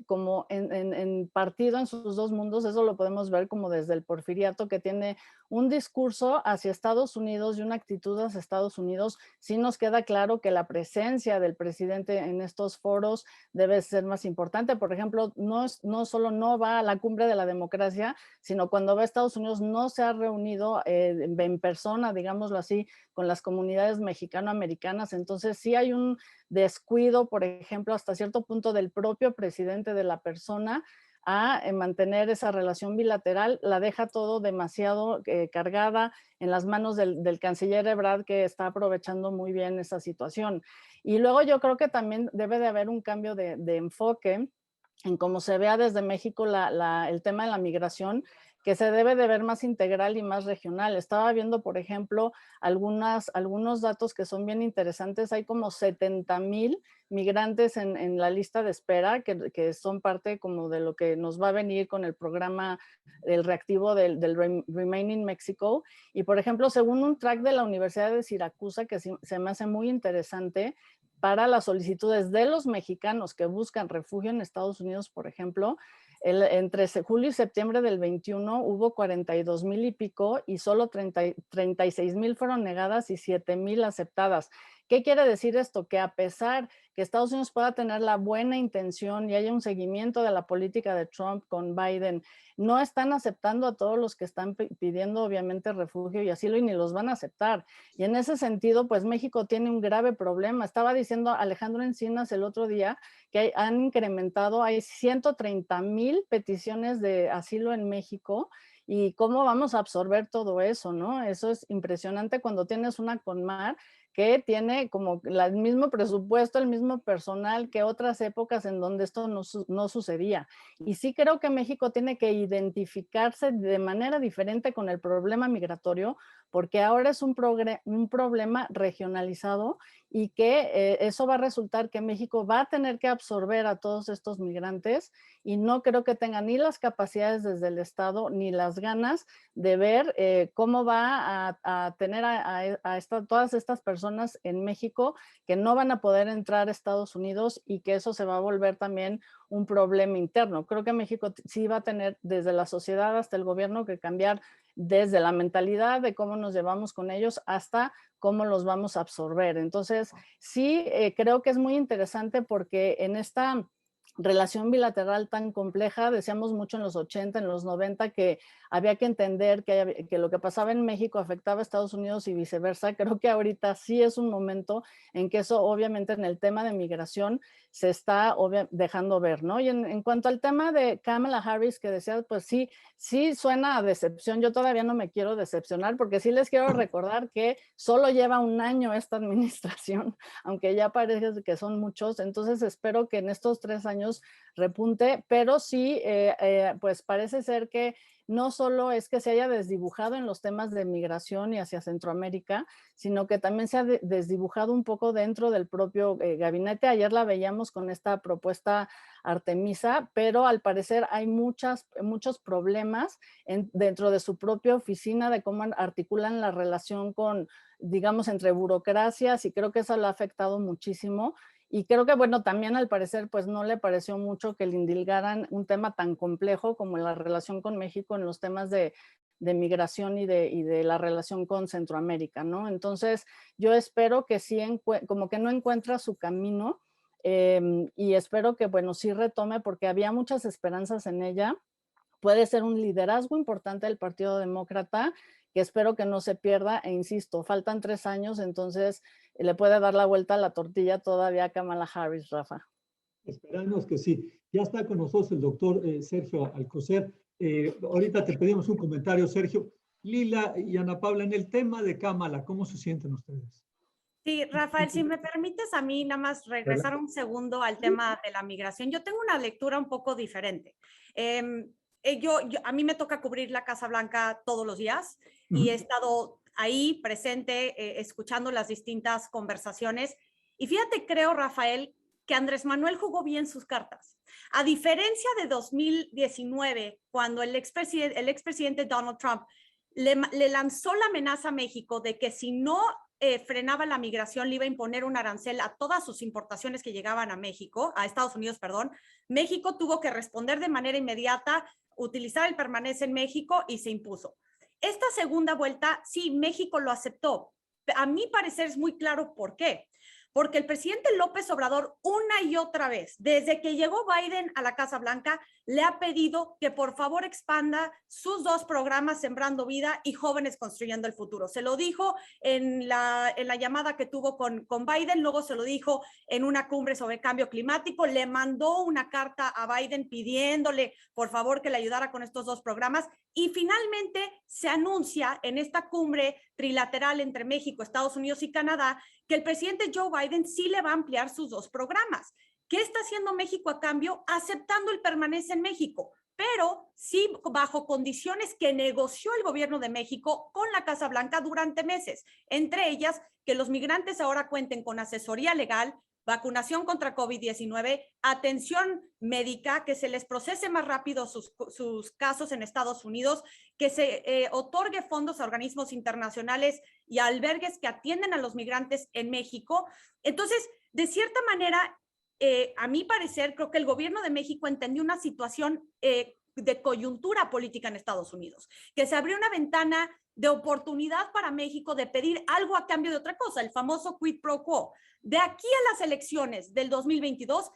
como en partido en sus dos mundos, eso lo podemos ver como desde el porfiriato, que tiene un discurso hacia Estados Unidos y una actitud hacia Estados Unidos. Sí nos queda claro que la presencia del presidente en estos foros debe ser más importante. Por ejemplo, no solo no va a la cumbre de la democracia, sino cuando va a Estados Unidos no se ha reunido en persona, digámoslo así, con las comunidades mexicano-americanas. Entonces sí hay un descuido, por ejemplo, hasta cierto punto del propio presidente de la persona a mantener esa relación bilateral, la deja todo demasiado cargada en las manos del canciller Ebrard, que está aprovechando muy bien esa situación. Y luego yo creo que también debe de haber un cambio de enfoque en cómo se vea desde México el tema de la migración, que se debe de ver más integral y más regional. Estaba viendo, por ejemplo, algunos datos que son bien interesantes. Hay como 70,000 migrantes en la lista de espera, que son parte como de lo que nos va a venir con el programa, el reactivo del Remain in Mexico. Y, por ejemplo, según un track de la Universidad de Siracusa, que se me hace muy interesante, para las solicitudes de los mexicanos que buscan refugio en Estados Unidos, por ejemplo, entre julio y septiembre del 21 hubo 42,000 y pico y solo 36,000 fueron negadas y 7,000 aceptadas. ¿Qué quiere decir esto? Que a pesar que Estados Unidos pueda tener la buena intención y haya un seguimiento de la política de Trump con Biden, no están aceptando a todos los que están pidiendo obviamente refugio y asilo y ni los van a aceptar. Y en ese sentido, pues México tiene un grave problema. Estaba diciendo Alejandro Encinas el otro día que han incrementado, hay 130,000 peticiones de asilo en México. ¿Y cómo vamos a absorber todo eso, no? Eso es impresionante cuando tienes una Conmar que tiene como el mismo presupuesto, el mismo personal que otras épocas en donde esto no sucedía. Y sí creo que México tiene que identificarse de manera diferente con el problema migratorio, porque ahora es un problema regionalizado y que eso va a resultar que México va a tener que absorber a todos estos migrantes y no creo que tenga ni las capacidades desde el Estado ni las ganas de ver cómo va a tener a todas estas personas en México que no van a poder entrar a Estados Unidos y que eso se va a volver también un problema interno. Creo que México sí va a tener desde la sociedad hasta el gobierno que cambiar desde la mentalidad de cómo nos llevamos con ellos hasta cómo los vamos a absorber. Entonces, sí, creo que es muy interesante porque en esta relación bilateral tan compleja, decíamos mucho en los 80, en los 90, que había que entender que lo que pasaba en México afectaba a Estados Unidos y viceversa. Creo que ahorita sí es un momento en que eso, obviamente, en el tema de migración se está dejando ver, ¿no? Y en cuanto al tema de Kamala Harris, que decía, pues sí suena a decepción. Yo todavía no me quiero decepcionar, porque sí les quiero recordar que solo lleva un año esta administración, aunque ya parece que son muchos. Entonces espero que en estos 3 años repunte, pero sí, pues parece ser que no solo es que se haya desdibujado en los temas de migración y hacia Centroamérica, sino que también se ha desdibujado un poco dentro del propio gabinete. Ayer la veíamos con esta propuesta Artemisa, pero al parecer hay muchos problemas dentro de su propia oficina de cómo articulan la relación con, digamos, entre burocracias, y creo que eso lo ha afectado muchísimo. Y creo que, bueno, también al parecer, pues no le pareció mucho que le indilgaran un tema tan complejo como la relación con México en los temas de migración y de la relación con Centroamérica, ¿no? Entonces, yo espero que sí, como que no encuentra su camino, y espero que, bueno, sí retome, porque había muchas esperanzas en ella. Puede ser un liderazgo importante del Partido Demócrata, que espero que no se pierda, e insisto, faltan 3 años, entonces le puede dar la vuelta a la tortilla todavía a Kamala Harris, Rafa. Esperamos que sí. Ya está con nosotros el doctor Sergio Alcocer. Ahorita te pedimos un comentario, Sergio. Lila y Ana Paula, en el tema de Kamala, ¿cómo se sienten ustedes? Sí, Rafael, si me permites a mí nada más regresar un segundo al tema de la migración. Yo tengo una lectura un poco diferente. A mí me toca cubrir la Casa Blanca todos los días y he estado ahí presente, escuchando las distintas conversaciones. Y fíjate, creo, Rafael, que Andrés Manuel jugó bien sus cartas. A diferencia de 2019, cuando el expresidente Donald Trump le lanzó la amenaza a México de que si no frenaba la migración, le iba a imponer un arancel a todas sus importaciones que llegaban a México, a Estados Unidos, perdón. México tuvo que responder de manera inmediata, utilizar el permanece en México, y se impuso. Esta segunda vuelta, sí, México lo aceptó. A mi parecer es muy claro por qué. Porque el presidente López Obrador, una y otra vez, desde que llegó Biden a la Casa Blanca, le ha pedido que por favor expanda sus 2 programas, Sembrando Vida y Jóvenes Construyendo el Futuro. Se lo dijo en la llamada que tuvo con Biden, luego se lo dijo en una cumbre sobre cambio climático, le mandó una carta a Biden pidiéndole por favor que le ayudara con estos 2 programas, y finalmente se anuncia en esta cumbre trilateral entre México, Estados Unidos y Canadá que el presidente Joe Biden sí le va a ampliar sus 2 programas. ¿Qué está haciendo México a cambio? Aceptando el permanece en México, pero sí bajo condiciones que negoció el gobierno de México con la Casa Blanca durante meses, entre ellas que los migrantes ahora cuenten con asesoría legal, vacunación contra COVID-19, atención médica, que se les procese más rápido sus casos en Estados Unidos, que se otorgue fondos a organismos internacionales y a albergues que atienden a los migrantes en México. Entonces, de cierta manera, a mi parecer, creo que el gobierno de México entendió una situación de coyuntura política en Estados Unidos, que se abrió una ventana de oportunidad para México de pedir algo a cambio de otra cosa, el famoso quid pro quo. De aquí a las elecciones del 2022,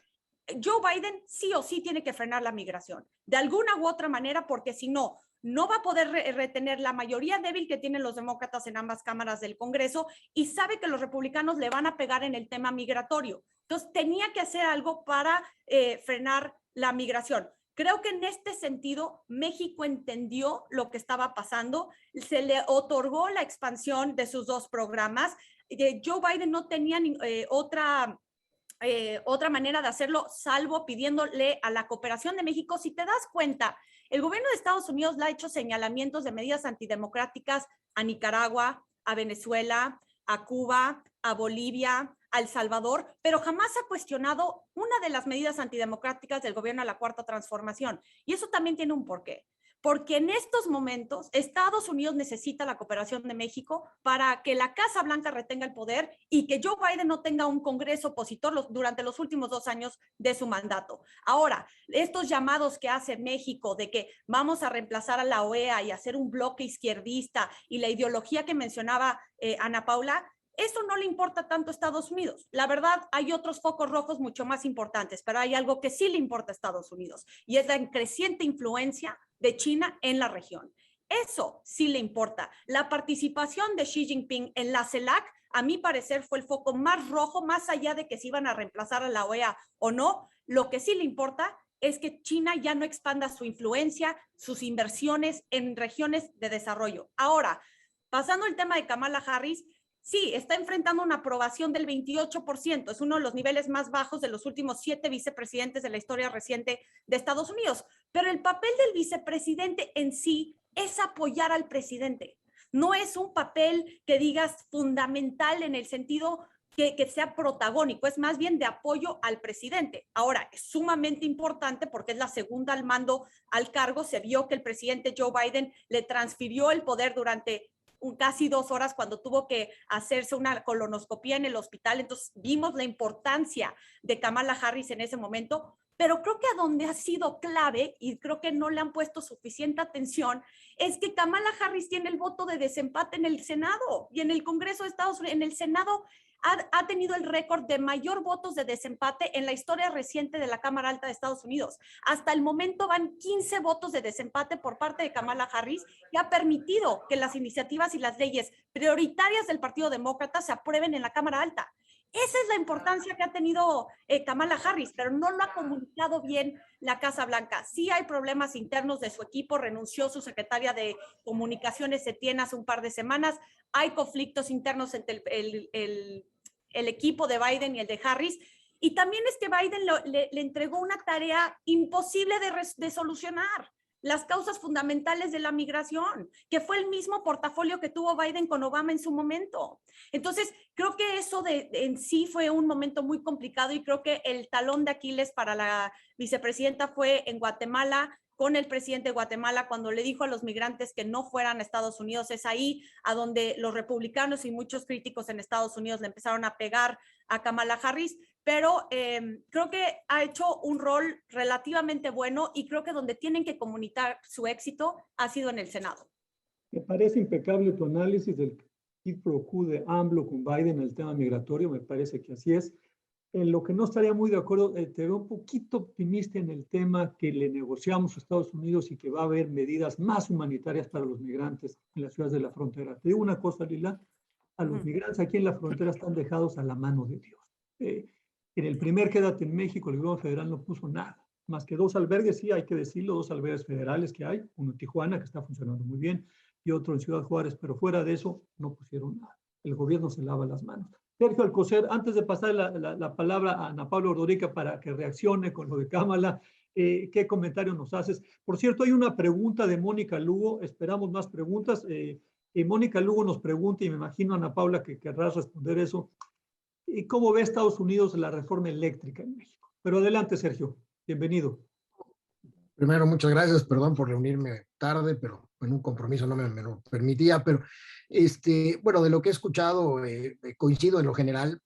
Joe Biden sí o sí tiene que frenar la migración, de alguna u otra manera, porque si no, no va a poder retener la mayoría débil que tienen los demócratas en ambas cámaras del Congreso, y sabe que los republicanos le van a pegar en el tema migratorio. Entonces, tenía que hacer algo para frenar la migración. Creo que en este sentido, México entendió lo que estaba pasando, se le otorgó la expansión de sus 2 programas. Joe Biden no tenía otra manera de hacerlo, salvo pidiéndole a la cooperación de México. Si te das cuenta, el gobierno de Estados Unidos le ha hecho señalamientos de medidas antidemocráticas a Nicaragua, a Venezuela, a Cuba, a Bolivia, a El Salvador, pero jamás ha cuestionado una de las medidas antidemocráticas del gobierno de la Cuarta Transformación. Y eso también tiene un porqué. porque en estos momentos Estados Unidos necesita la cooperación de México para que la Casa Blanca retenga el poder y que Joe Biden no tenga un Congreso opositor durante los últimos 2 años de su mandato. Ahora, estos llamados que hace México de que vamos a reemplazar a la OEA y hacer un bloque izquierdista y la ideología que mencionaba Ana Paula, eso no le importa tanto a Estados Unidos. La verdad, hay otros focos rojos mucho más importantes, pero hay algo que sí le importa a Estados Unidos y es la creciente influencia de China en la región. Eso sí le importa. La participación de Xi Jinping en la CELAC, a mi parecer, fue el foco más rojo, más allá de que se iban a reemplazar a la OEA o no. Lo que sí le importa es que China ya no expanda su influencia, sus inversiones en regiones de desarrollo. Ahora, pasando al tema de Kamala Harris, sí, está enfrentando una aprobación del 28%, es uno de los niveles más bajos de los últimos 7 vicepresidentes de la historia reciente de Estados Unidos, pero el papel del vicepresidente en sí es apoyar al presidente, no es un papel que digas fundamental en el sentido que sea protagónico, es más bien de apoyo al presidente. Ahora, es sumamente importante porque es la segunda al mando al cargo, se vio que el presidente Joe Biden le transfirió el poder durante casi 2 horas cuando tuvo que hacerse una colonoscopía en el hospital. Entonces vimos la importancia de Kamala Harris en ese momento, pero creo que a donde ha sido clave, y creo que no le han puesto suficiente atención, es que Kamala Harris tiene el voto de desempate en el Senado y en el Congreso de Estados Unidos. En el Senado ha tenido el récord de mayor votos de desempate en la historia reciente de la Cámara Alta de Estados Unidos. Hasta el momento van 15 votos de desempate por parte de Kamala Harris, que ha permitido que las iniciativas y las leyes prioritarias del Partido Demócrata se aprueben en la Cámara Alta. Esa es la importancia que ha tenido Kamala Harris, pero no lo ha comunicado bien la Casa Blanca. Sí hay problemas internos de su equipo, renunció su secretaria de Comunicaciones, Etienne, hace un par de semanas. Hay conflictos internos entre el equipo de Biden y el de Harris. Y también es que Biden le entregó una tarea imposible de solucionar. Las causas fundamentales de la migración, que fue el mismo portafolio que tuvo Biden con Obama en su momento. Entonces, creo que eso en sí fue un momento muy complicado y creo que el talón de Aquiles para la vicepresidenta fue en Guatemala, con el presidente de Guatemala, cuando le dijo a los migrantes que no fueran a Estados Unidos. Es ahí a donde los republicanos y muchos críticos en Estados Unidos le empezaron a pegar a Kamala Harris, pero creo que ha hecho un rol relativamente bueno y creo que donde tienen que comunicar su éxito ha sido en el Senado. Me parece impecable tu análisis del quid pro quo de AMLO con Biden en el tema migratorio, me parece que así es. En lo que no estaría muy de acuerdo, te veo un poquito optimista en el tema que le negociamos a Estados Unidos y que va a haber medidas más humanitarias para los migrantes en las ciudades de la frontera. Te digo una cosa, Lila, a los migrantes aquí en la frontera están dejados a la mano de Dios. En el primer Quédate en México, el gobierno federal no puso nada, más que 2 albergues, sí hay que decirlo, 2 albergues federales que hay, uno en Tijuana, que está funcionando muy bien, y otro en Ciudad Juárez, pero fuera de eso no pusieron nada. El gobierno se lava las manos. Sergio Alcocer, antes de pasar la palabra a Ana Paula Ordorica para que reaccione con lo de Kamala, ¿qué comentario nos haces? Por cierto, hay una pregunta de Mónica Lugo, esperamos más preguntas. Mónica Lugo nos pregunta, y me imagino, Ana Paula, que querrás responder eso, ¿cómo ve Estados Unidos la reforma eléctrica en México? Pero adelante, Sergio, bienvenido. Primero, muchas gracias, perdón por reunirme tarde, pero en un compromiso no me lo permitía, pero bueno, de lo que he escuchado, coincido en lo general,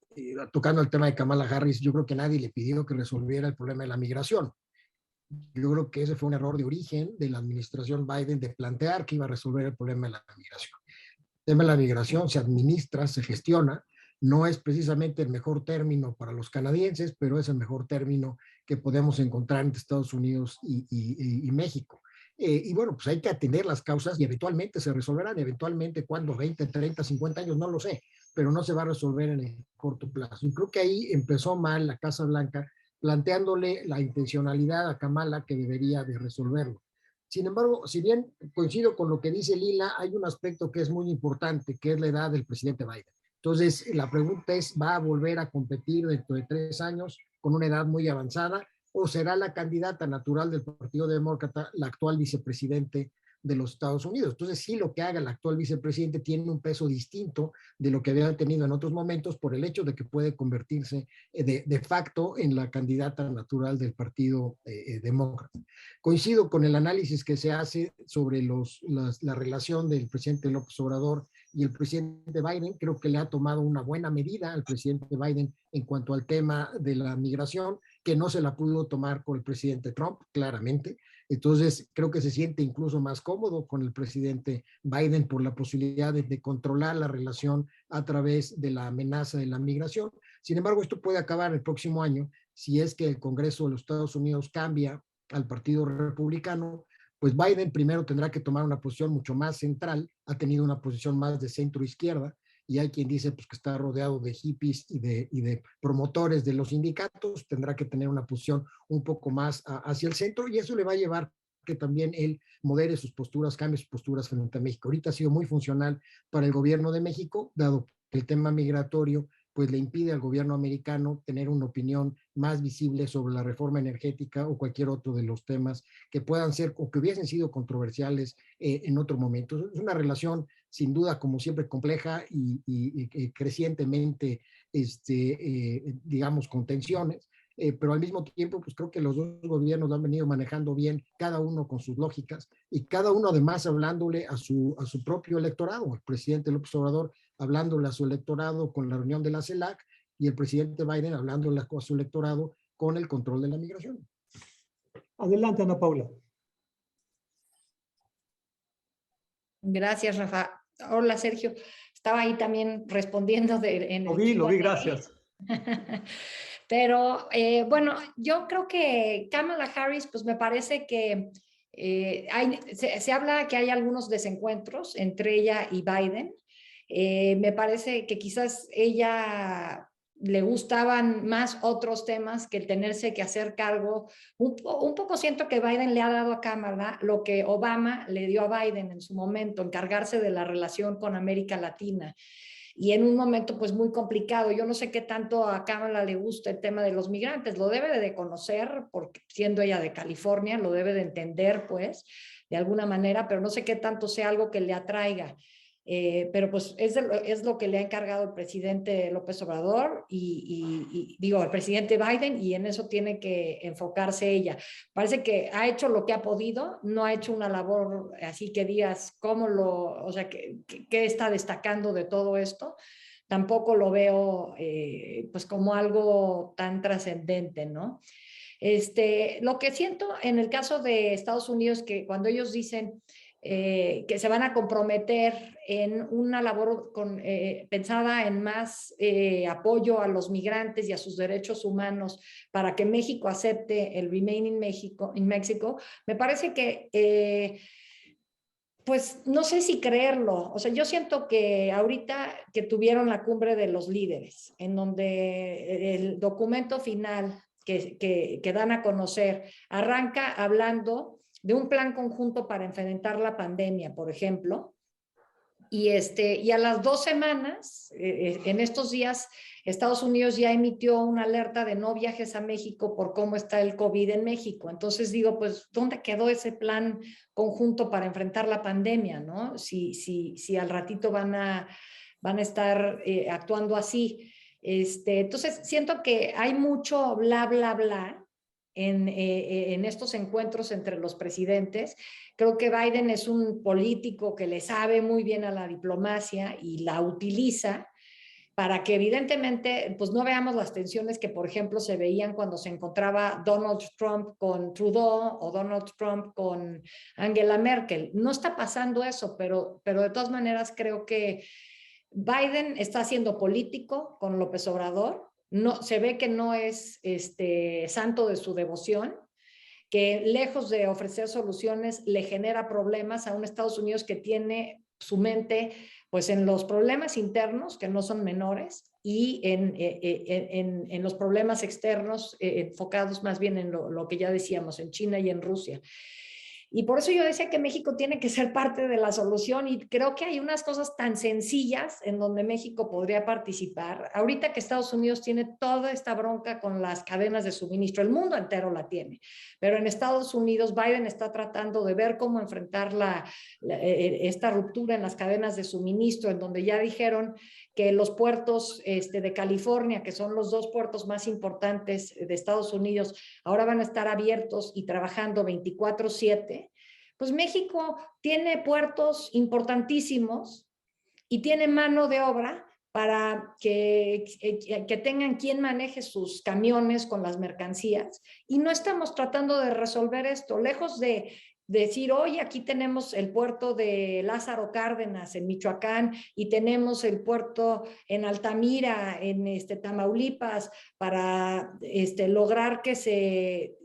tocando el tema de Kamala Harris. Yo creo que nadie le pidió que resolviera el problema de la migración. Yo creo que ese fue un error de origen de la administración Biden, de plantear que iba a resolver el problema de la migración. El tema de la migración se administra, se gestiona, no es precisamente el mejor término para los canadienses, pero es el mejor término que podemos encontrar entre Estados Unidos y México. Y bueno, pues hay que atender las causas y eventualmente se resolverán, eventualmente cuando 20, 30, 50 años, no lo sé, pero no se va a resolver en el corto plazo. Y creo que ahí empezó mal la Casa Blanca, planteándole la intencionalidad a Kamala que debería de resolverlo. Sin embargo, si bien coincido con lo que dice Lila, hay un aspecto que es muy importante, que es la edad del presidente Biden. Entonces, la pregunta es, ¿va a volver a competir dentro de 3 años con una edad muy avanzada? ¿O será la candidata natural del Partido Demócrata, la actual vicepresidente de los Estados Unidos. Entonces, sí, lo que haga el actual vicepresidente tiene un peso distinto de lo que había tenido en otros momentos por el hecho de que puede convertirse de facto en la candidata natural del Partido Demócrata. Coincido con el análisis que se hace sobre la relación del presidente López Obrador y el presidente Biden. Creo que le ha tomado una buena medida al presidente Biden en cuanto al tema de la migración, que no se la pudo tomar con el presidente Trump, claramente. Entonces, creo que se siente incluso más cómodo con el presidente Biden por la posibilidad de controlar la relación a través de la amenaza de la migración. Sin embargo, esto puede acabar el próximo año si es que el Congreso de los Estados Unidos cambia al Partido Republicano. Pues Biden primero tendrá que tomar una posición mucho más central, ha tenido una posición más de centro-izquierda, y hay quien dice pues, que está rodeado de hippies y de promotores de los sindicatos, tendrá que tener una posición un poco más hacia el centro, y eso le va a llevar que también él modere sus posturas, cambie sus posturas frente a México. Ahorita ha sido muy funcional para el gobierno de México, dado que el tema migratorio pues le impide al gobierno americano tener una opinión más visible sobre la reforma energética o cualquier otro de los temas que puedan ser o que hubiesen sido controversiales en otro momento. Es una relación sin duda, como siempre, compleja y crecientemente, digamos, con tensiones, pero al mismo tiempo, pues creo que los dos gobiernos lo han venido manejando bien, cada uno con sus lógicas, y cada uno además hablándole a su propio electorado. El presidente López Obrador hablándole a su electorado con la reunión de la CELAC, y el presidente Biden hablándole a su electorado con el control de la migración. Adelante, Ana Paula. Gracias, Rafa. Hola, Sergio. Estaba ahí también respondiendo Lo vi, gracias. Pero bueno, yo creo que Kamala Harris, pues me parece que se habla que hay algunos desencuentros entre ella y Biden. Me parece que quizás ella le gustaban más otros temas que el tenerse que hacer cargo. Un poco siento que Biden le ha dado a Kamala lo que Obama le dio a Biden en su momento, encargarse de la relación con América Latina. Y en un momento pues muy complicado. Yo no sé qué tanto a Kamala le gusta el tema de los migrantes, lo debe de conocer, porque siendo ella de California, lo debe de entender pues, de alguna manera, pero no sé qué tanto sea algo que le atraiga. Pero pues es lo que le ha encargado el presidente López Obrador y digo, el presidente Biden, y en eso tiene que enfocarse ella. Parece que ha hecho lo que ha podido, no ha hecho una labor así que digas o sea, ¿qué está destacando de todo esto? Tampoco lo veo pues como algo tan trascendente, ¿no? Lo que siento en el caso de Estados Unidos, que cuando ellos dicen que se van a comprometer en una labor pensada en más apoyo a los migrantes y a sus derechos humanos para que México acepte el Remain in Mexico, me parece que pues no sé si creerlo. O sea, yo siento que ahorita que tuvieron la cumbre de los líderes, en donde el documento final que dan a conocer arranca hablando de un plan conjunto para enfrentar la pandemia, por ejemplo, y a las 2 semanas, en estos días, Estados Unidos ya emitió una alerta de no viajes a México por cómo está el COVID en México. Entonces digo, pues, ¿dónde quedó ese plan conjunto para enfrentar la pandemia, no? Si al ratito van a estar actuando así. Entonces, siento que hay mucho bla, bla, bla en estos encuentros entre los presidentes. Creo que Biden es un político que le sabe muy bien a la diplomacia y la utiliza para que evidentemente pues no veamos las tensiones que, por ejemplo, se veían cuando se encontraba Donald Trump con Trudeau o Donald Trump con Angela Merkel. No está pasando eso, pero de todas maneras creo que Biden está haciendo político con López Obrador. No, se ve que no es santo de su devoción, que lejos de ofrecer soluciones le genera problemas a un Estados Unidos que tiene su mente pues en los problemas internos, que no son menores, y en los problemas externos, enfocados más bien en lo que ya decíamos, en China y en Rusia. Y por eso yo decía que México tiene que ser parte de la solución y creo que hay unas cosas tan sencillas en donde México podría participar. Ahorita que Estados Unidos tiene toda esta bronca con las cadenas de suministro, el mundo entero la tiene, pero en Estados Unidos Biden está tratando de ver cómo enfrentar esta ruptura en las cadenas de suministro, en donde ya dijeron que los puertos de California, que son los 2 puertos más importantes de Estados Unidos, ahora van a estar abiertos y trabajando 24/7. Pues México tiene puertos importantísimos y tiene mano de obra para que tengan quien maneje sus camiones con las mercancías. Y no estamos tratando de resolver esto, lejos de decir, oye, aquí tenemos el puerto de Lázaro Cárdenas en Michoacán y tenemos el puerto en Altamira, en Tamaulipas, para lograr que se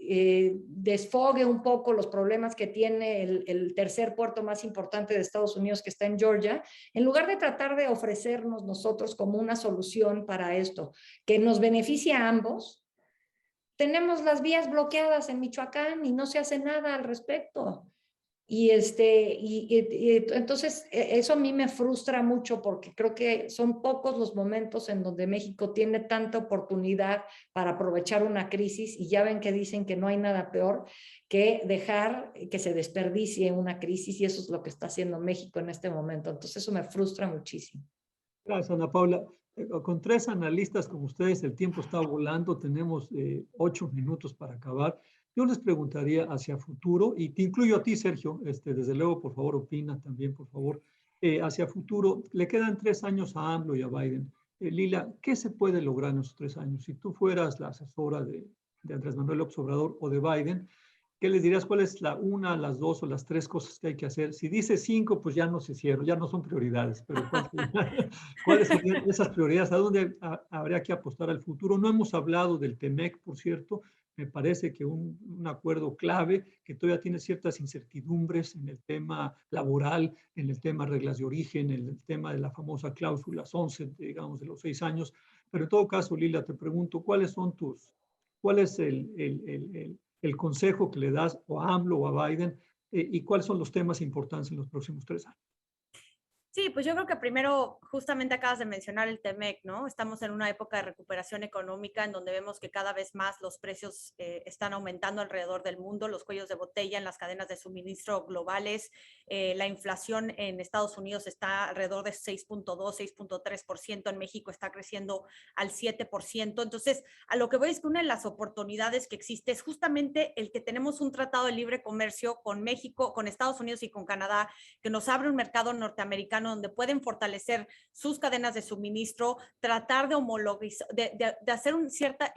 desfogue un poco los problemas que tiene el tercer puerto más importante de Estados Unidos, que está en Georgia, en lugar de tratar de ofrecernos nosotros como una solución para esto, que nos beneficie a ambos. Tenemos las vías bloqueadas en Michoacán y no se hace nada al respecto. Y entonces eso a mí me frustra mucho porque creo que son pocos los momentos en donde México tiene tanta oportunidad para aprovechar una crisis y ya ven que dicen que no hay nada peor que dejar que se desperdicie una crisis y eso es lo que está haciendo México en este momento. Entonces eso me frustra muchísimo. Gracias, Ana Paula. Con 3 analistas como ustedes, el tiempo está volando, tenemos 8 minutos para acabar. Yo les preguntaría hacia futuro, y te incluyo a ti, Sergio, desde luego, por favor, opina también, por favor, hacia futuro. Le quedan 3 años a AMLO y a Biden. Lila, ¿qué se puede lograr en esos 3 años? Si tú fueras la asesora de Andrés Manuel López Obrador o de Biden, ¿qué les dirías? ¿Cuál es la 1, las 2 o las 3 cosas que hay que hacer? Si dice 5, pues ya no se cierran, ya no son prioridades, pero ¿cuáles serían esas prioridades? ¿A dónde habría que apostar al futuro? No hemos hablado del TEMEC, por cierto. Me parece que un acuerdo clave que todavía tiene ciertas incertidumbres en el tema laboral, en el tema reglas de origen, en el tema de la famosa cláusula 11, digamos, de los 6 años. Pero en todo caso, Lila, te pregunto, ¿cuál es el consejo que le das o a AMLO o a Biden y cuáles son los temas importantes en los próximos 3 años? Sí, pues yo creo que primero, justamente acabas de mencionar el TEMEC, ¿no? Estamos en una época de recuperación económica en donde vemos que cada vez más los precios están aumentando alrededor del mundo, los cuellos de botella en las cadenas de suministro globales. La inflación en Estados Unidos está alrededor de 6.2, 6.3%, en México está creciendo al 7%. Entonces, a lo que voy es que una de las oportunidades que existe es justamente el que tenemos un tratado de libre comercio con México, con Estados Unidos y con Canadá, que nos abre un mercado norteamericano donde pueden fortalecer sus cadenas de suministro, tratar de homologizar, de hacer un cierta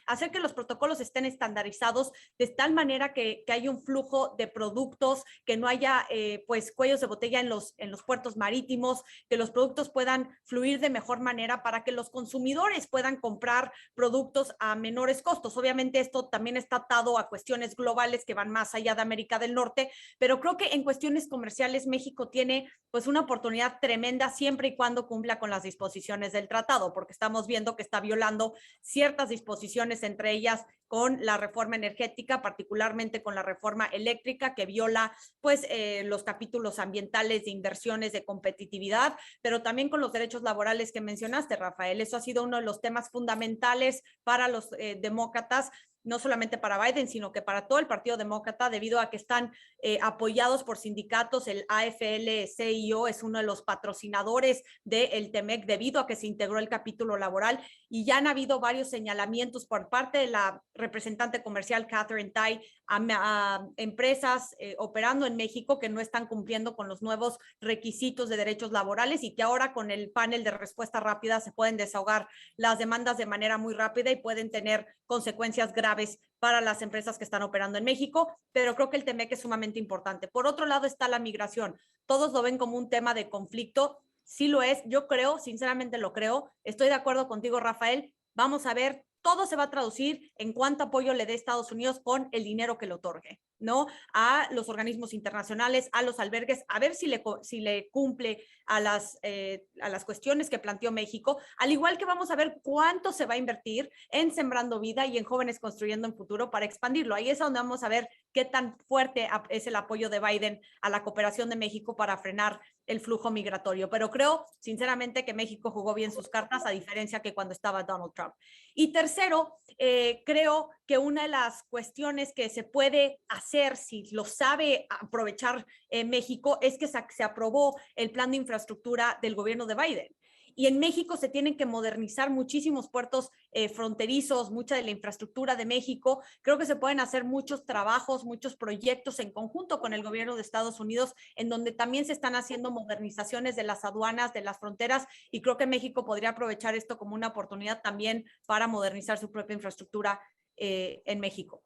hacer que los protocolos estén estandarizados de tal manera que haya un flujo de productos, que no haya pues cuellos de botella en los puertos marítimos, que los productos puedan fluir de mejor manera para que los consumidores puedan comprar productos a menores costos. Obviamente esto también está atado a cuestiones globales que van más allá de América del Norte, pero creo que en cuestiones comerciales México tiene pues una oportunidad tremenda siempre y cuando cumpla con las disposiciones del tratado, porque estamos viendo que está violando ciertas disposiciones, entre ellas con la reforma energética, particularmente con la reforma eléctrica, que viola pues los capítulos ambientales de inversiones, de competitividad, pero también con los derechos laborales que mencionaste, Rafael. Eso ha sido uno de los temas fundamentales para los demócratas, no solamente para Biden, sino que para todo el Partido Demócrata, debido a que están apoyados por sindicatos. El AFL-CIO es uno de los patrocinadores del TEMEC debido a que se integró el capítulo laboral y ya han habido varios señalamientos por parte de la representante comercial Catherine Tai a empresas operando en México que no están cumpliendo con los nuevos requisitos de derechos laborales y que ahora con el panel de respuesta rápida se pueden desahogar las demandas de manera muy rápida y pueden tener consecuencias graves para las empresas que están operando en México, pero creo que el TEMEC es sumamente importante. Por otro lado está la migración. Todos lo ven como un tema de conflicto. Sí lo es, yo creo, sinceramente lo creo. Estoy de acuerdo contigo, Rafael. Vamos a ver, todo se va a traducir en cuánto apoyo le dé Estados Unidos con el dinero que le otorgue. ¿no? A los organismos internacionales, a los albergues, a ver si le cumple a las cuestiones que planteó México, al igual que vamos a ver cuánto se va a invertir en Sembrando Vida y en Jóvenes Construyendo un Futuro para expandirlo. Ahí es donde vamos a ver qué tan fuerte es el apoyo de Biden a la cooperación de México para frenar el flujo migratorio. Pero creo, sinceramente, que México jugó bien sus cartas, a diferencia que cuando estaba Donald Trump. Y tercero, creo que una de las cuestiones que se puede hacer, si lo sabe aprovechar México, es que se aprobó el plan de infraestructura del gobierno de Biden. Y en México se tienen que modernizar muchísimos puertos fronterizos, mucha de la infraestructura de México. Creo que se pueden hacer muchos trabajos, muchos proyectos en conjunto con el gobierno de Estados Unidos, en donde también se están haciendo modernizaciones de las aduanas, de las fronteras, y creo que México podría aprovechar esto como una oportunidad también para modernizar su propia infraestructura en México.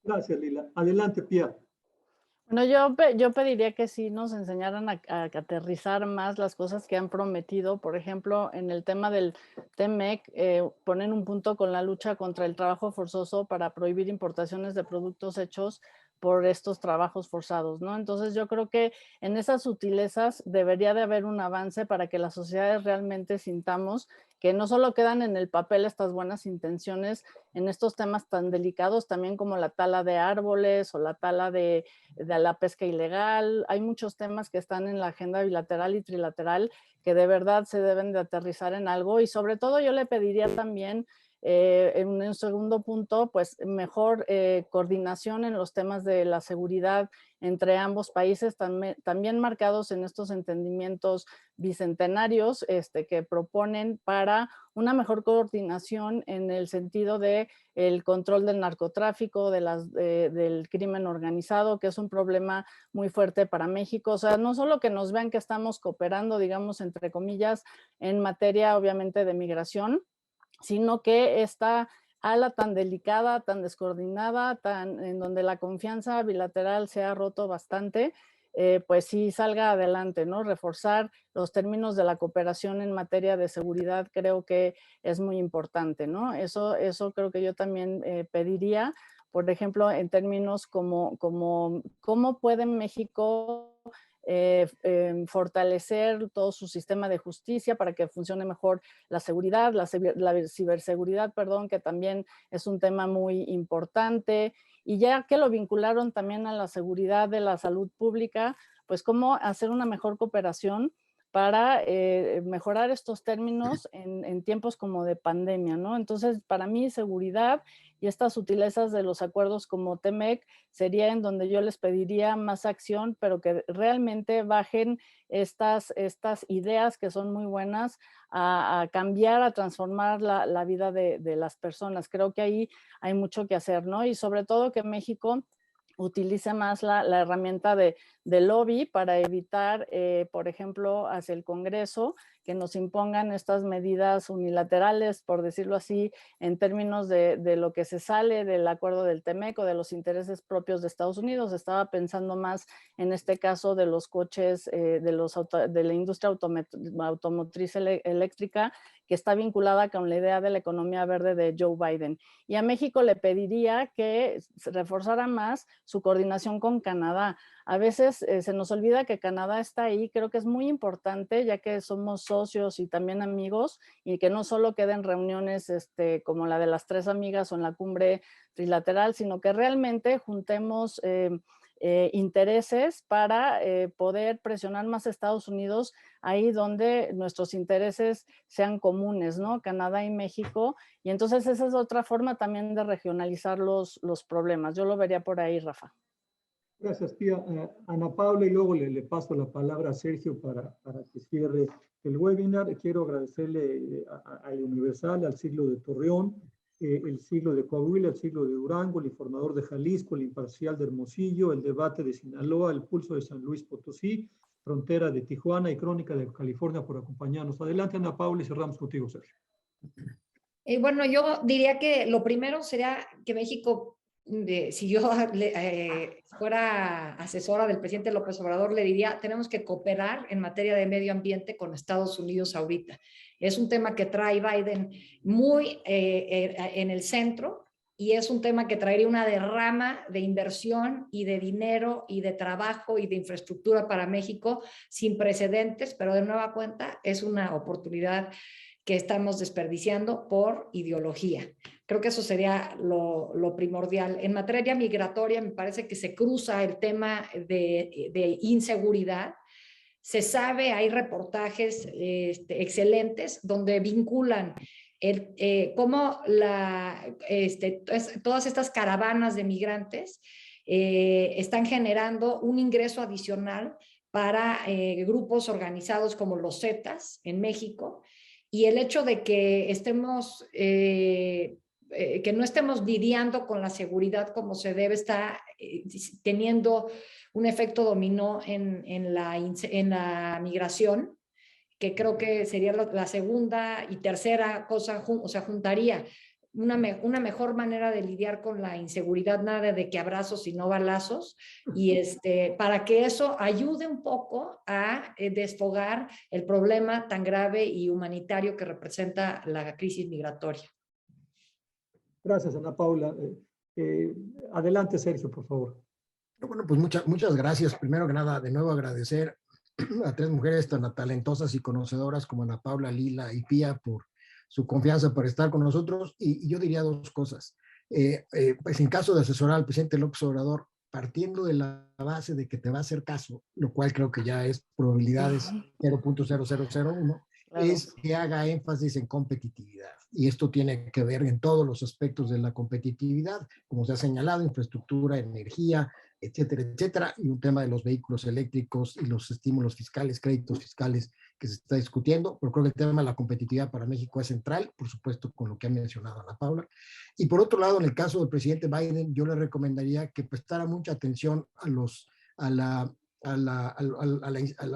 Gracias, Lila. Adelante, Pia. Bueno, yo pediría que sí nos enseñaran a aterrizar más las cosas que han prometido. Por ejemplo, en el tema del TEMEC, ponen un punto con la lucha contra el trabajo forzoso para prohibir importaciones de productos hechos por estos trabajos forzados, ¿no? Entonces yo creo que en esas sutilezas debería de haber un avance para que las sociedades realmente sintamos que no solo quedan en el papel estas buenas intenciones en estos temas tan delicados, también como la tala de árboles o la tala de la pesca ilegal. Hay muchos temas que están en la agenda bilateral y trilateral que de verdad se deben de aterrizar en algo, y sobre todo yo le pediría también en un segundo punto, pues mejor coordinación en los temas de la seguridad entre ambos países, también marcados en estos entendimientos bicentenarios que proponen para una mejor coordinación en el sentido de el control del narcotráfico, del crimen organizado, que es un problema muy fuerte para México. O sea, no solo que nos vean que estamos cooperando, digamos, entre comillas, en materia obviamente de migración, sino que esta ala tan delicada, tan descoordinada, en donde la confianza bilateral se ha roto bastante, pues sí salga adelante, ¿no? Reforzar los términos de la cooperación en materia de seguridad creo que es muy importante, ¿no? Eso creo que yo también pediría, por ejemplo, en términos como cómo puede México fortalecer todo su sistema de justicia para que funcione mejor la seguridad, la ciberseguridad, perdón, que también es un tema muy importante, y ya que lo vincularon también a la seguridad de la salud pública, pues cómo hacer una mejor cooperación para mejorar estos términos en tiempos como de pandemia, ¿no? Entonces, para mí, seguridad y estas sutilezas de los acuerdos como TEMEC sería en donde yo les pediría más acción, pero que realmente bajen estas ideas que son muy buenas a cambiar, a transformar la vida de las personas. Creo que ahí hay mucho que hacer, ¿no? Y sobre todo que México utilice más la herramienta de lobby para evitar, por ejemplo, hacia el Congreso, que nos impongan estas medidas unilaterales, por decirlo así, en términos de lo que se sale del acuerdo del TEMEC o de los intereses propios de Estados Unidos. Estaba pensando más en este caso de los coches, de la industria automotriz eléctrica, que está vinculada con la idea de la economía verde de Joe Biden. Y a México le pediría que reforzara más su coordinación con Canadá. A veces se nos olvida que Canadá está ahí. Creo que es muy importante, ya que somos socios y también amigos, y que no solo queden reuniones como la de las 3 amigas o en la cumbre trilateral, sino que realmente juntemos intereses para poder presionar más a Estados Unidos ahí donde nuestros intereses sean comunes, ¿no? Canadá y México. Y entonces esa es otra forma también de regionalizar los problemas. Yo lo vería por ahí, Rafa. Gracias, Pía. Ana Paula, y luego le paso la palabra a Sergio para que cierre el webinar. Quiero agradecerle al Universal, al Siglo de Torreón, el Siglo de Coahuila, el Siglo de Durango, el Informador de Jalisco, el Imparcial de Hermosillo, el Debate de Sinaloa, el Pulso de San Luis Potosí, Frontera de Tijuana y Crónica de California por acompañarnos. Adelante, Ana Paula, y cerramos contigo, Sergio. Bueno, yo diría que lo primero sería que México, si yo fuera asesora del presidente López Obrador, le diría, tenemos que cooperar en materia de medio ambiente con Estados Unidos ahorita. Es un tema que trae Biden muy en el centro, y es un tema que traería una derrama de inversión y de dinero y de trabajo y de infraestructura para México sin precedentes, pero de nueva cuenta es una oportunidad que estamos desperdiciando por ideología. Creo que eso sería lo primordial. En materia migratoria me parece que se cruza el tema de inseguridad. Se sabe, hay reportajes excelentes donde vinculan cómo todas estas caravanas de migrantes están generando un ingreso adicional para grupos organizados como los Zetas en México, y el hecho de que estemos que no estemos lidiando con la seguridad como se debe está teniendo un efecto dominó en la migración, que creo que sería la segunda y tercera cosa, o sea, juntaría una mejor manera de lidiar con la inseguridad, nada de que abrazos y no balazos, y para que eso ayude un poco a desfogar el problema tan grave y humanitario que representa la crisis migratoria. Gracias, Ana Paula. Adelante, Sergio, por favor. Bueno, pues muchas gracias. Primero que nada, de nuevo agradecer a tres mujeres tan talentosas y conocedoras como Ana Paula, Lila y Pía por su confianza para estar con nosotros. Y yo diría dos cosas. Pues en caso de asesorar al presidente López Obrador, partiendo de la base de que te va a hacer caso, lo cual creo que ya es probabilidades 0.0001, claro, es que haga énfasis en competitividad. Y esto tiene que ver en todos los aspectos de la competitividad, como se ha señalado, infraestructura, energía, etcétera, etcétera, y un tema de los vehículos eléctricos y los estímulos fiscales, créditos fiscales que se está discutiendo, pero creo que el tema de la competitividad para México es central, por supuesto, con lo que ha mencionado Ana Paula. Y por otro lado, en el caso del presidente Biden, yo le recomendaría que prestara mucha atención al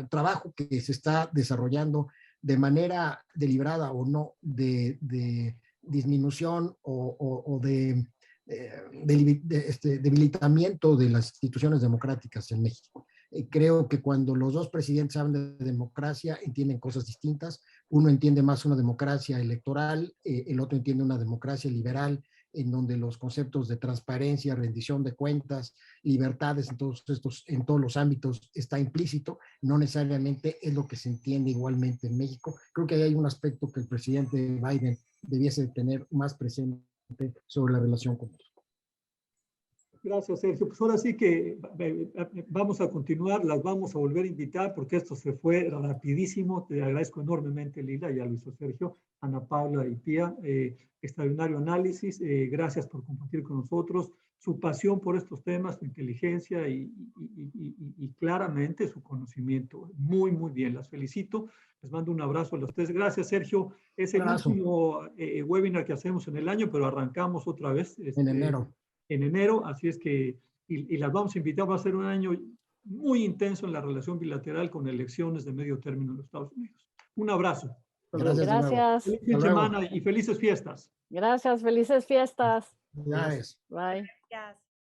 trabajo que se está desarrollando de manera deliberada o no, de disminución o de debilitamiento de las instituciones democráticas en México. Creo que cuando los dos presidentes hablan de democracia, entienden cosas distintas. Uno entiende más una democracia electoral, el otro entiende una democracia liberal, en donde los conceptos de transparencia, rendición de cuentas, libertades en todos los ámbitos está implícito, no necesariamente es lo que se entiende igualmente en México. Creo que ahí hay un aspecto que el presidente Biden debiese tener más presente sobre la relación con México. Gracias, Sergio. Pues ahora sí que vamos a continuar, las vamos a volver a invitar porque esto se fue rapidísimo. Te agradezco enormemente, Lila, ya lo hizo Sergio, Ana Paula y Pía. Extraordinario análisis. Gracias por compartir con nosotros su pasión por estos temas, su inteligencia y claramente su conocimiento. Muy, muy bien. Las felicito. Les mando un abrazo a los tres. Gracias, Sergio. Es el último webinar que hacemos en el año, pero arrancamos otra vez. En enero. En enero, así es que, y las vamos a invitar, va a ser un año muy intenso en la relación bilateral con elecciones de medio término en los Estados Unidos. Un abrazo. Gracias. Feliz fin de semana y felices fiestas. Gracias, felices fiestas. Gracias. Bye. Gracias.